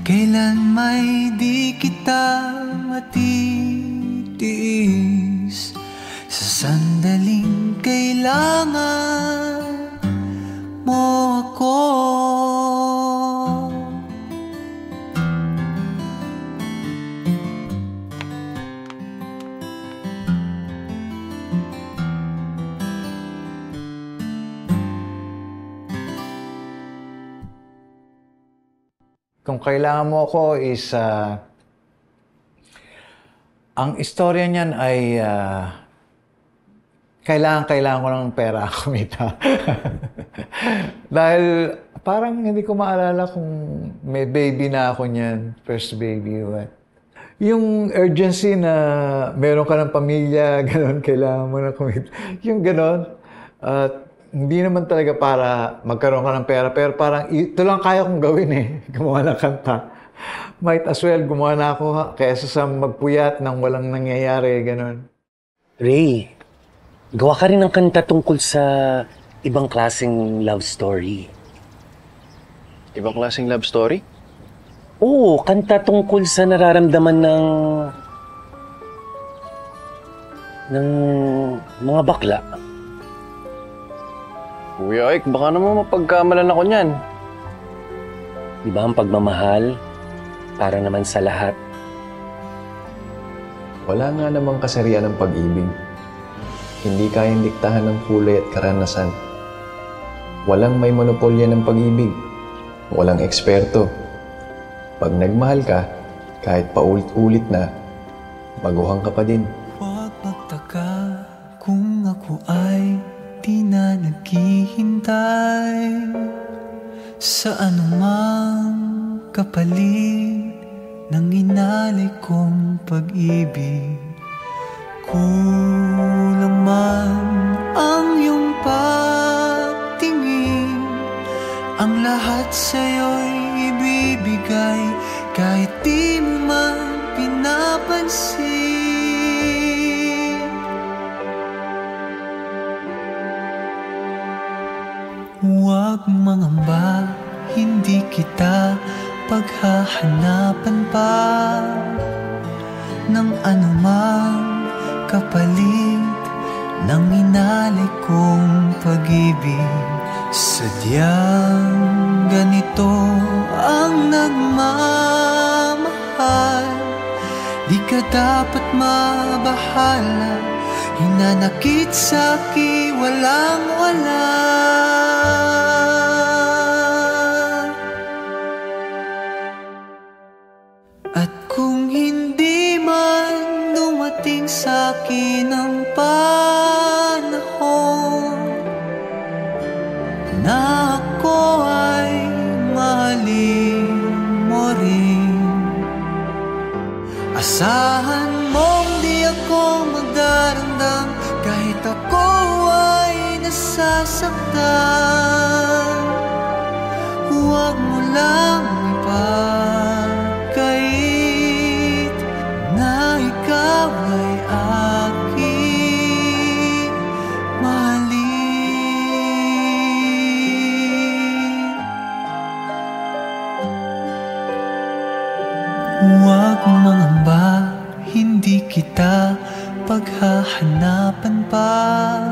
kailan may di kita matitiis. Sa sandaling kailangan mo ako. Kung kailangan mo ako is, ang istorya niyan ay, kailangan ko ng pera kumita. Dahil parang hindi ko maalala kung may baby na ako niyan, first baby. What? Yung urgency na meron ka ng pamilya, gano'n, kailangan mo na kumita. Yung gano'n. Hindi naman talaga para magkaroon ka ng pera, pero parang ito lang kaya kong gawin eh, gumawa ng kanta. Might as well, gumawa na ako kaysa sa magpuyat nang walang nangyayari, gano'n. Ray, gawa ka rin ng kanta tungkol sa ibang klaseng love story. Ibang klaseng love story? Oo, kanta tungkol sa nararamdaman ng mga bakla. Kuya Ike, baka naman mapagkamalan ako niyan. Di ba ang pagmamahal, para naman sa lahat? Wala nga namang kasarian ng pag-ibig. Hindi kayang diktahan ng kulay at karanasan. Walang may monopolya ng pag-ibig. Walang eksperto. Pag nagmahal ka, kahit paulit-ulit na, baguhan ka pa din. Huwag magtaka kung ako ay di na naghihintay sa anumang kapalit ng inalay kong pag-ibig. Kulang man ang iyong pagtingin, ang lahat sa'yo'y ibibigay kahit di mo man pinapansin. Huwag mangamba, hindi kita paghahanapan pa ng anumang kapalit ng inalay kong pag-ibig. Sadyang ganito ang nagmamahal, di ka dapat mabahala, hinanakit sa'ki walang-wala. At kung hindi man dumating sa'kin ang panahon na ako ay mahalin mo rin, asahan mong di ako magdarandam kahit ako ay nasasaktan. Huwag mo lang ipagkait na ikaw ay aking mahalin. Huwag mangamba, hindi kita paghahanapan pa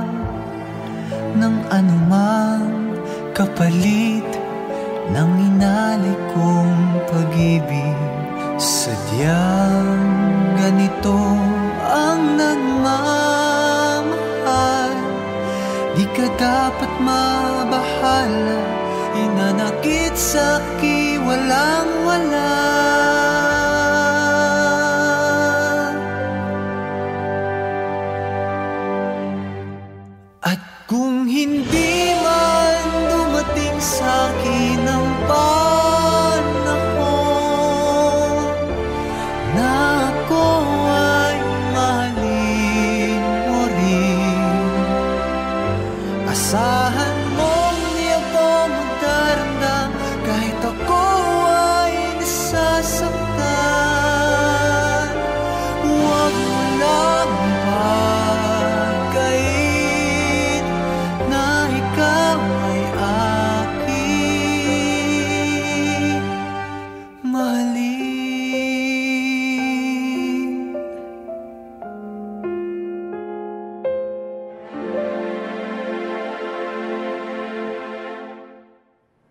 ng anumang kapalit ng inalay kong pag-ibig, sadyang ganito ang nagmamahal. Di ka dapat mabahala, inanakit sa'ki walang-wala. At kung hindi man dumating sa'kin ang panahon na ako ay mahalin mo rin, asahan mong di ako magdaramdam kahit ako ay nasasaktan. Huwag mo lang ipagkait na ikaw ay aking mahalin.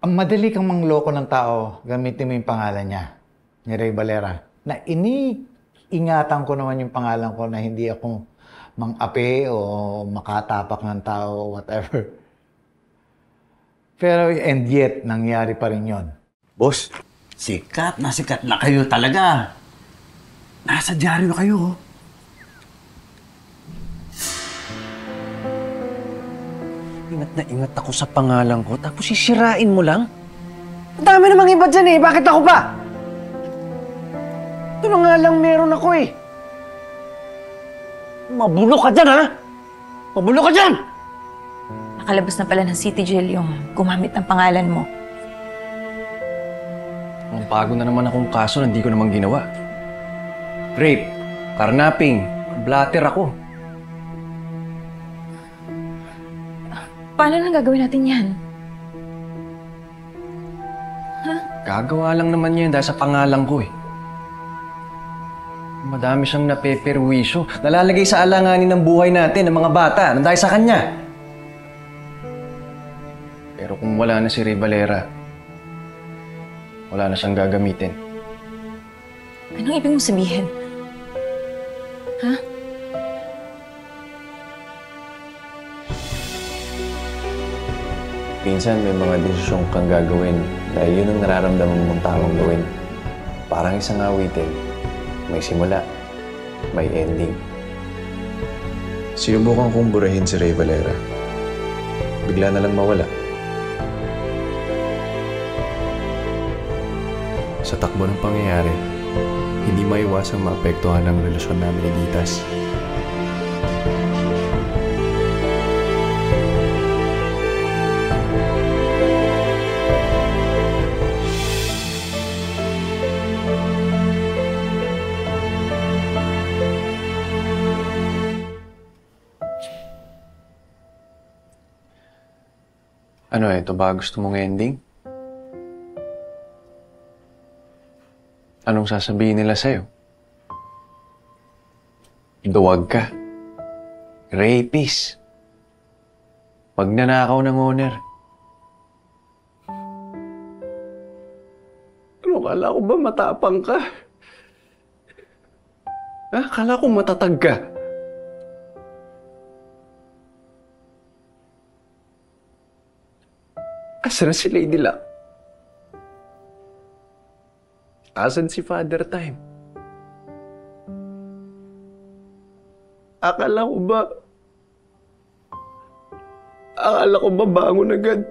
Ang madali kang mangloko ng tao, gamitin mo yung pangalan niya, ni Ray Valera. Na iniingatan ko naman yung pangalan ko na hindi ako mang-ape o makatapak ng tao, whatever. Pero, and yet, nangyari pa rin yon. Boss, sikat na kayo talaga. Nasa dyaryo kayo. Ingat na ingat ako sa pangalan ko, tapos sisirain mo lang? Ang dami namang iba dyan eh. Bakit ako pa? Ito na nga lang meron ako eh. Mabulo ka dyan, ha? Mabulo ka dyan! Nakalabas na pala ng City Jail yung gumamit ng pangalan mo. Ang bago na naman akong kaso na hindi ko naman ginawa. Rape, karnaping, blatter ako. Paano nang gagawin natin yan? Gagawa lang naman yan dahil sa pangalan ko eh. Madami siyang napeperwisyo. Nalalagay sa alanganin ng buhay natin, ng mga bata, nang dahil sa kanya. Pero kung wala na si Ray Valera, wala na siyang gagamitin. Anong ibig mong sabihin? Ha? Minsan may mga desisyon kang gagawin dahil yun ang nararamdaman mong tamang gawin. Parang isang awitin, may simula, may ending. Sinubukan kong burahin si Ray Valera. Bigla na lang mawala. Sa takbo ng pangyayari, hindi maiwasang maapektuhan ang relasyon namin ni Ditas. Ano ito ba gusto mong ending? Anong sasabihin nila sa'yo? Duwag ka. Rapist. Magnanakaw ng owner. Ano, kala ko ba matapang ka? Ha? Kala ko matatag ka. Asan si Lady Luck? Asan si Father Time? Akala ko ba bangon agad?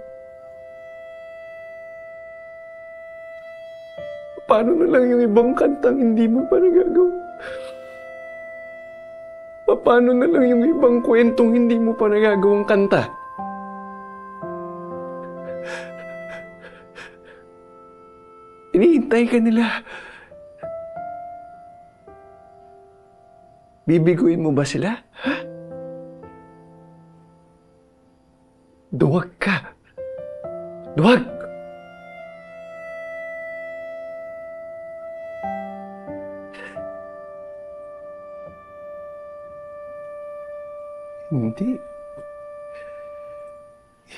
Paano na lang yung ibang kantang hindi mo pa nagagawa? Paano na lang yung ibang kwentong hindi mo pa nagagawang kanta? Hinihintay ka nila. Bibiguin mo ba sila? Ha? Duwag ka. Duwag! Hindi.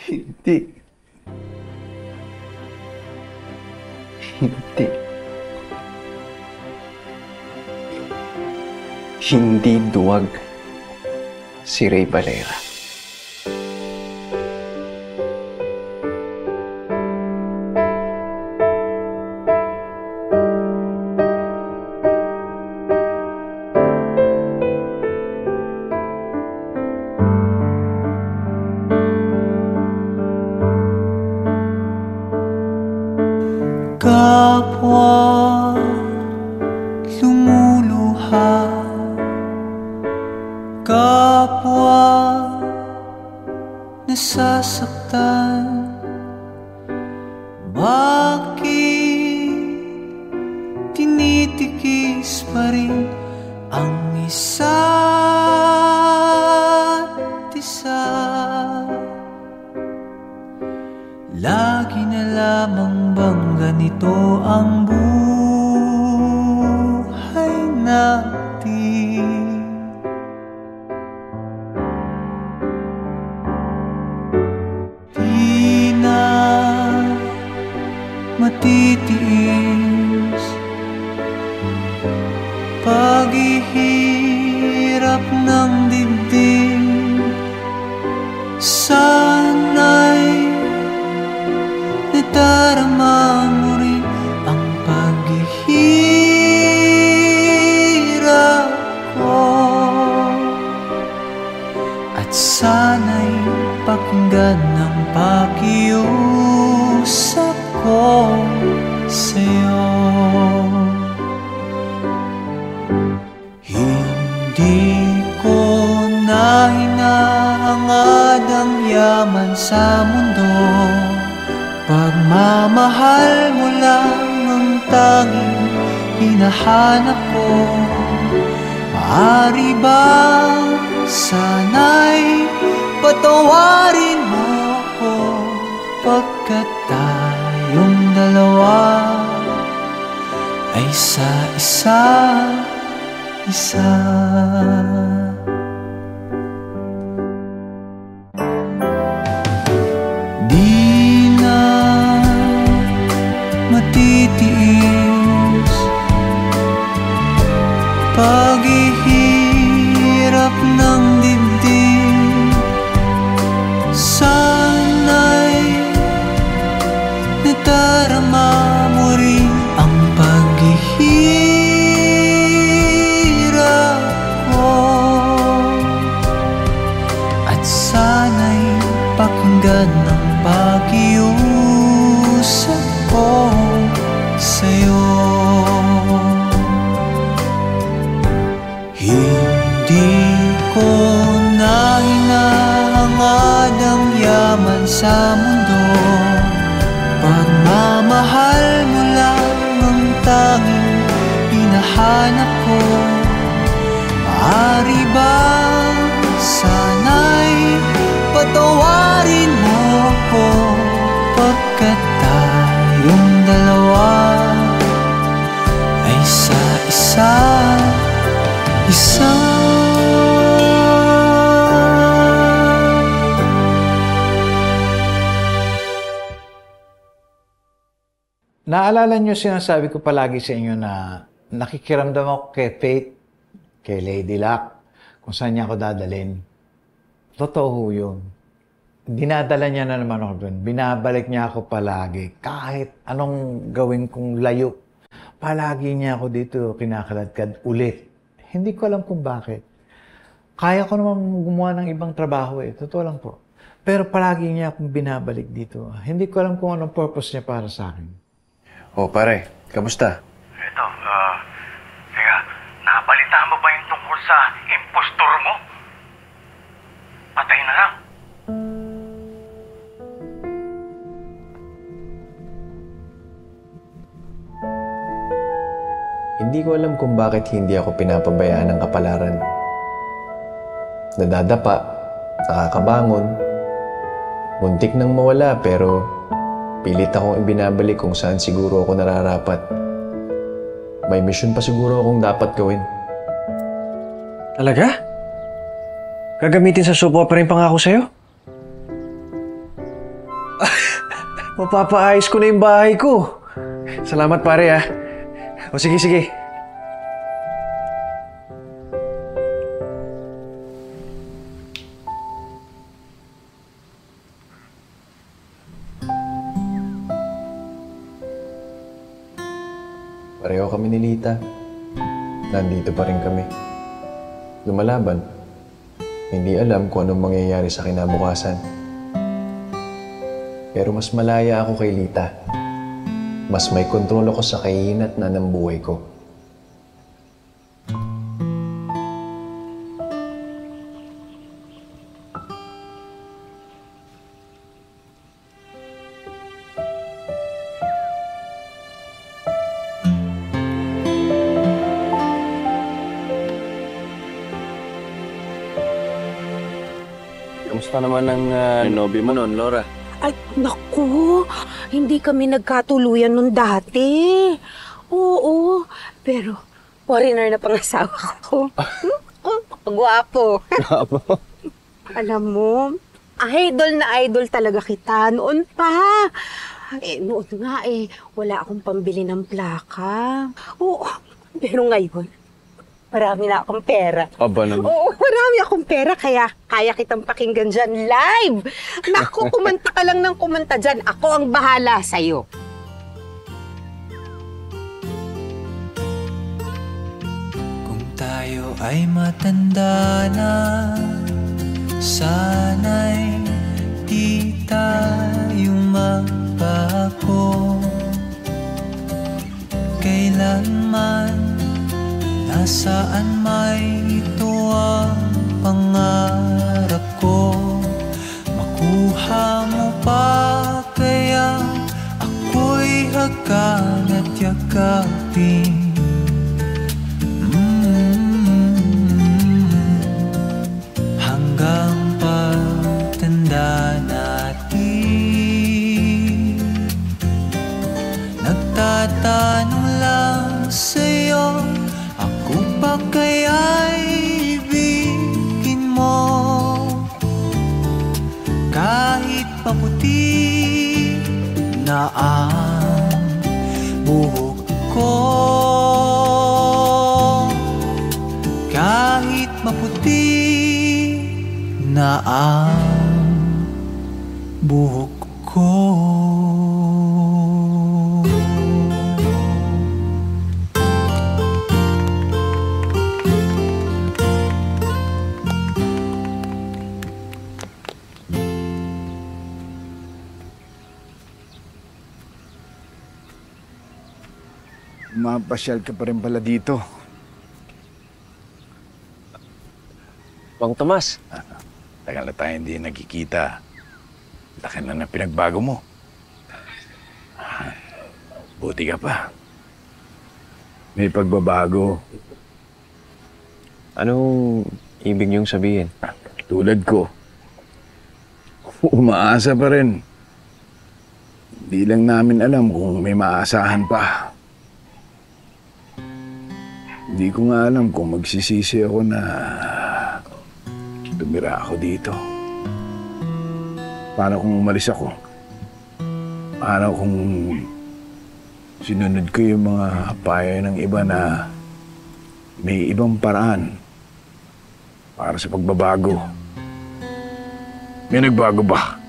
Hindi. Hindi. Hindi duwag si Ray Valera. Kapwa lumuluha, kapwa nasasaktan. Bakit tinitikis pa rin ang isa't isa? Lagi na lamang bang ganito ang buhay natin? Di na matitiis paghihirap ng dibdib. Sana'y nadarama mo rin ang paghihirap ko, at sana'y pakinggan ng pakiusap ko sa'yo. Hindi ko na hinahangad ang yaman sa mundo, pagmamahal mo lang ang tanging hinahanap ko. Maaari bang sana'y patawarin mo ko, pagkat tayong dalawa ay sa isa. Di na matitiis paghihirap ng dibdib. Sana'y nadarama mo rin ang paghihirap ko, at sana'y pakinggan ng pakiusap ko sa'yo. Hindi ko na hinahangad ang yaman sa mundo, pagmamahal mo lang ang tanging hinahanap ko. Maaari bang sana'y patawarin mo ko, pagkat tayong dalawa ay sa isa. Naalala niyo sinasabi ko palagi sa inyo na nakikiramdam ako kay Faith, kay Lady Luck, kung saan niya ako dadalhin. Totoo ho yun. Dinadala niya na naman ako doon. Binabalik niya ako palagi. Kahit anong gawin kong layo, palagi niya ako dito kinakaladkad ulit. Hindi ko alam kung bakit. Kaya ko naman gumawa ng ibang trabaho eh. Totoo lang po. Pero palagi niya akong binabalik dito. Hindi ko alam kung anong purpose niya para sa akin. Oh, pare. Kamusta? Ito, teka, nabalitaan mo ba yung tungkol sa impostor mo? Patay na lang. Hindi ko alam kung bakit hindi ako pinapabayaan ng kapalaran. Nadadapa, nakakabangon, muntik nang mawala pero pilit akong ibinabalik kung saan siguro ako nararapat. May mission pa siguro akong dapat gawin. Talaga? Gagamitin sa soap opera yung pangako sa'yo? Mapapaayos ko na yung bahay ko. Salamat pare ah. O sige. Pareho kami ni Lita. Nandito pa rin kami. Lumalaban. Hindi alam kung anong mangyayari sa kinabukasan. Pero mas malaya ako kay Lita. Mas may kontrol ako sa kahinat na ng buhay ko. Kamusta naman ang nobby mo noon, Laura? Ay, naku! Hindi kami nagkatuluyan nun dati. Oo, pero foreigner na pangasawa ko. Pagwapo. Alam mo, idol na idol talaga kita. Noon pa. Noon nga wala akong pambili ng plaka. Oo, pero ngayon, marami na akong pera. Aba naman. Oo, marami akong pera, kaya kaya kitang pakinggan dyan live. Naku, kumanta ka lang ng kumanta dyan. Ako ang bahala sa'yo. Kung tayo ay matanda na, sana'y di tayo magbago. Kailanman nasaan may ito ang pangarap ko. Makuha mo pa kaya ako'y hagan at yakapin. Hanggang pagtanda natin, nagtatanong lang sa'yo, ako pa kaya'y ibigin mo? Kahit paputi na ang buhok ko, kahit maputi na ang buhok ko. Mapasyal ka pa rin pala dito. Bang Tomas. Tagal na tayo hindi nagkikita. Laki na na pinagbago mo. Buti ka pa. May pagbabago. Anong ibig niyong sabihin? Tulad ko. Umaasa pa rin. Hindi lang namin alam kung may maasahan pa. Hindi ko nga alam kung magsisisi ako na tumira ako dito. Paano kung umalis ako? Paano kung sinunod ko yung mga payo ng iba na may ibang paraan para sa pagbabago? May nagbago ba?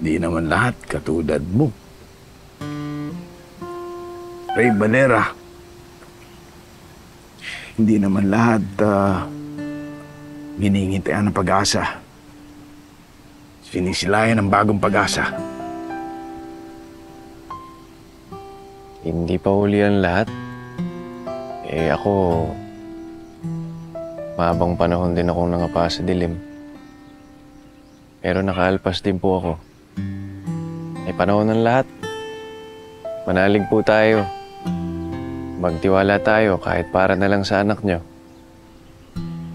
Di naman lahat katulad mo. Ray Valera. Hindi naman lahat giningintayan ng pag-asa. Sinisilayan ng bagong pag-asa. Hindi pa huli ang lahat. Ako, mahabang panahon din akong nangapa sa dilim. Pero nakaalpas din po ako. Panahon ng lahat. Manalig po tayo. Magtiwala tayo kahit para na lang sa anak nyo.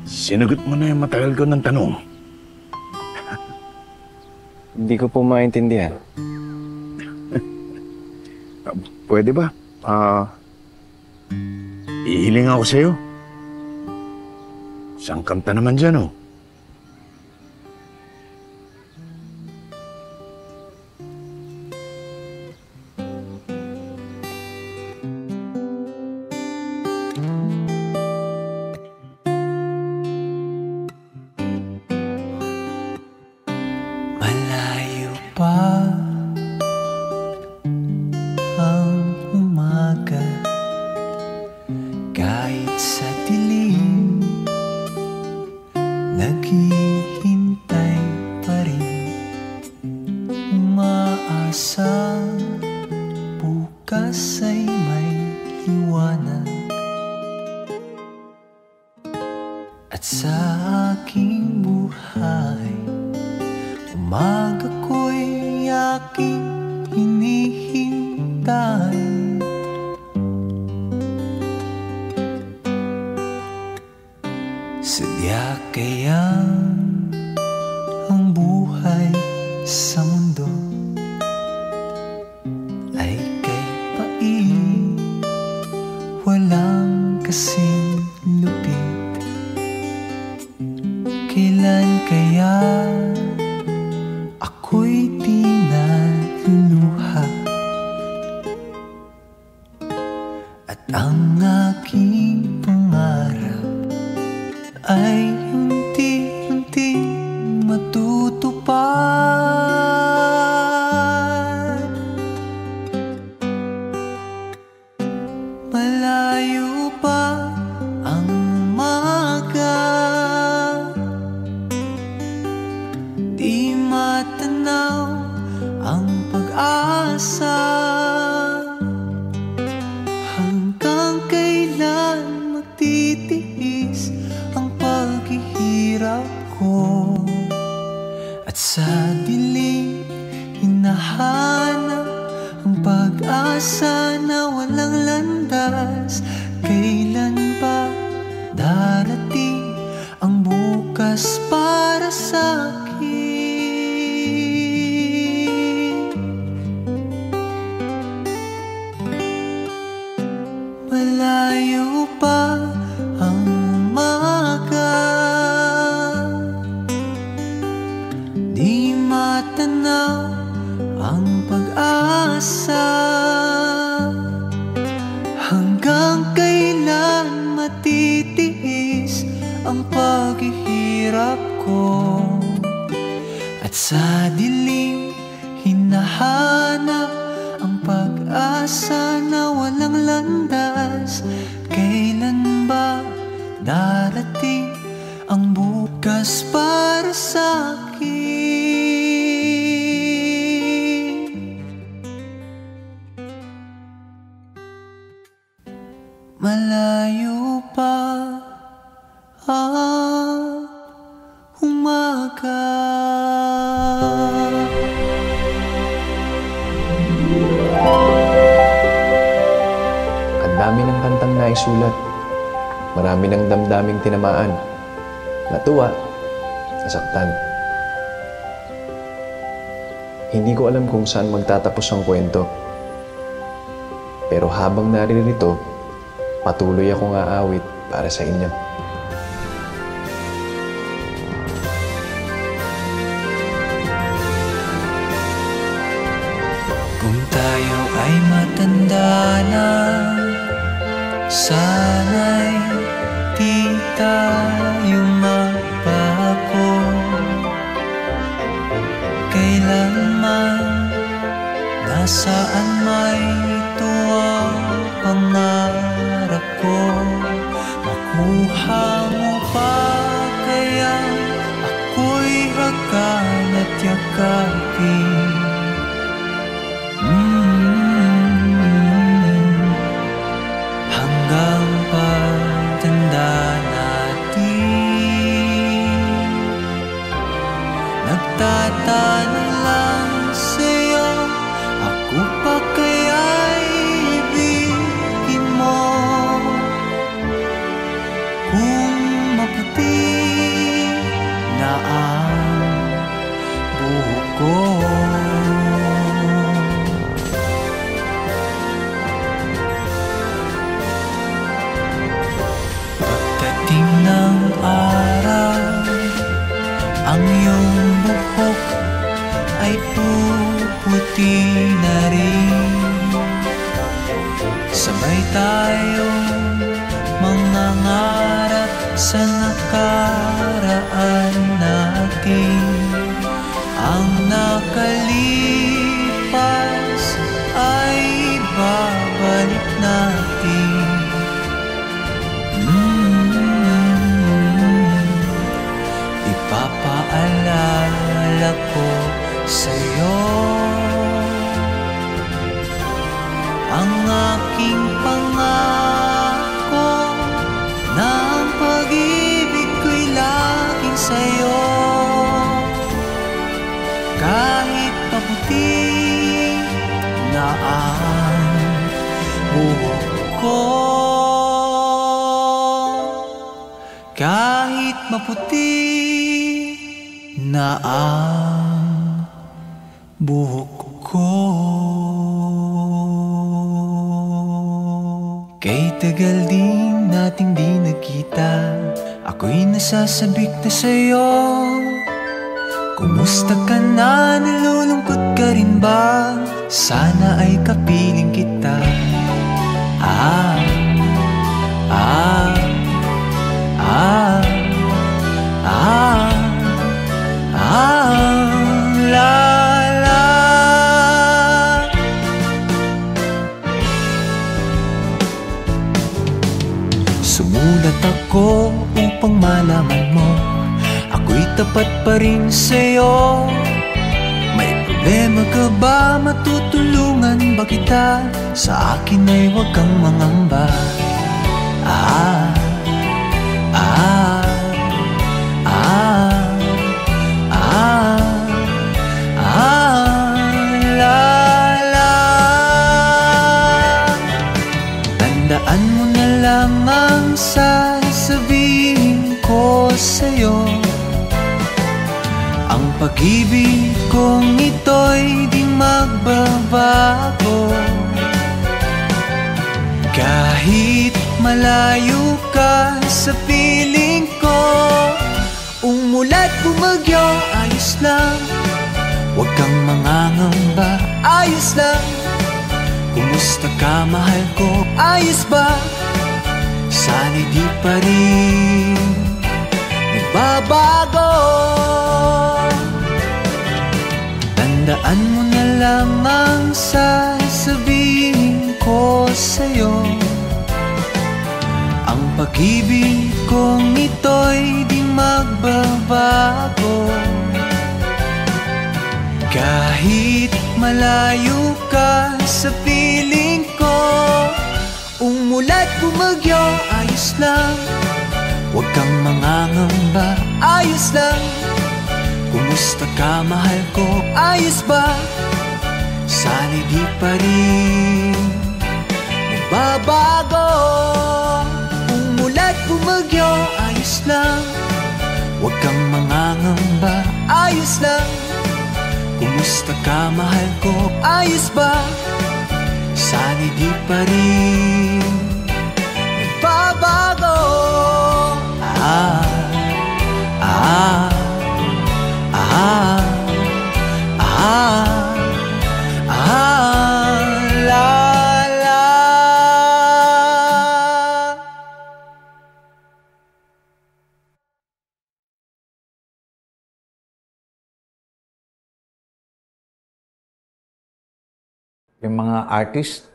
Sinagot mo na yung matagal ko ng tanong. Hindi ko po maintindihan. Pwede ba? Ihiling ako sa'yo. Isang kanta naman dyan, oh. Malayo pa naghihintay pa rin, umaasa bukas ay may liwanag. At sa aking buhay, umaga ko'y aking hinihintay. Sadya kaya ang buhay sa mundo ay kay pait, walang kasing lupit. Kailan kaya ako'y di naluluha at ang aking pangarap ay unti-unti matutupad. Malayo pa ang umaga, di matanaw ang pag-asa. Hanggang kailan magtitiis ang paghihirap ko? At sa dilim hinahanap ang pag-asa na walang landas. Kailan ba darating ang bukas para sa akin? Malayo pa ang umaga, di matanaw ang pag-asa. Hanggang kailan matitiis ang paghihirap ko? At sa dilim hinahanap ang pag-asa na walang landas. Kailan ba darating ang bukas para sa akin? Malayo pa ang umaga. Ang dami ng kantang naisulat. Marami ng damdaming tinamaan. Natuwa, nasaktan. Hindi ko alam kung saan magtatapos ang kwento. Pero habang naririto, patuloy akong aawit para sa inyo. Kung tayo ay matanda na, sana'y di tayo magbago. Kailanman, nasaan may tuwang pangarap ko. Makuha mo pa kaya ako'y hagan at yakapin. Hanggang pagtanda natin, nagtatanong lang sa'yo, ako pa kaya'y ibigin mo? Kung maputi na ang buhok ko, pagdating ng araw, ang iyong buhok ay puputi na rin. Sabay tayong mangangarap sa nakaraan natin. Ang nakalipas ay babalik natin. Ipapaalala ko sa'yo ang aking pangako na ang pag-ibig ko'y laging sa'yo. Kahit maputi na ang buhok ko, kahit maputi na ang buhok ko. Kay tagal din nating di nagkita, ako'y nasasabik na sa'yo. Kumusta ka na? Nalulungkot ka rin ba? Sana ay kapiling kita. Ah, ah, ah, ah, ah, la, la. Sumulat ako upang malaman mo ako'y tapat pa rin sa'yo. May problema ka ba? Matutulungan ba kita? Sa akin ay huwag kang mangamba. Ah, ah, ah, ah, ah, la, la. Tandaan mo na lang ang sasabihin ko sa'yo. Ang pag-ibig kong ito'y di magbabago. Kahit malayo ka sa piling ko, umulat bumagyo, ayos lang. Huwag kang mangangamba, ayos lang. Kumusta ka, mahal ko, ayos ba? Sana'y di pa rin nagbabago. Tandaan mo na lang ang sasabihin ko sa'yo. Ang pag-ibig kong ito'y di magbabago. Kahit malayo ka sa piling ko, umulat bumagyo, ayos lang. Huwag kang mangangamba, ayos lang. Kumusta ka, mahal ko, ayos ba? Sana'y di pa rin nagbabago. Umulat bumagyo, ayos lang. Huwag kang mangangamba, ayos lang. Kumusta ka, mahal ko, ayos ba? Sana'y di pa rin nagbabago. Ah, ah, ah, ah, ah, la, la. Yung mga artists,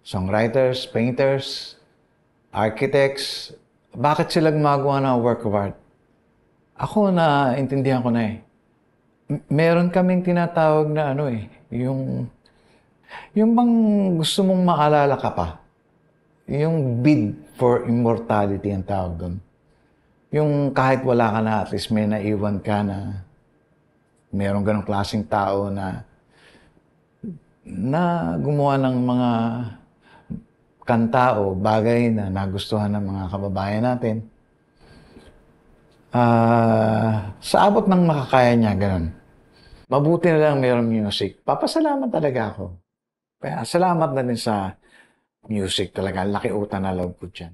songwriters, painters, architects, bakit sila gumagawa ng work of art? Ako na intindihan ko na eh. Meron kaming tinatawag na ano eh, yung bang gusto mong maalala ka pa. Yung bid for immortality ang tawag doon. Yung kahit wala ka na, at least may naiwan ka na meron ganong klaseng tao na gumawa ng mga kanta o bagay na nagustuhan ng mga kababayan natin. Sa abot ng makakaya niya, ganun. Mabuti na lang mayroong music. Papasalamat talaga ako. Kaya salamat na din sa music talaga. Laki utang na loob ko dyan.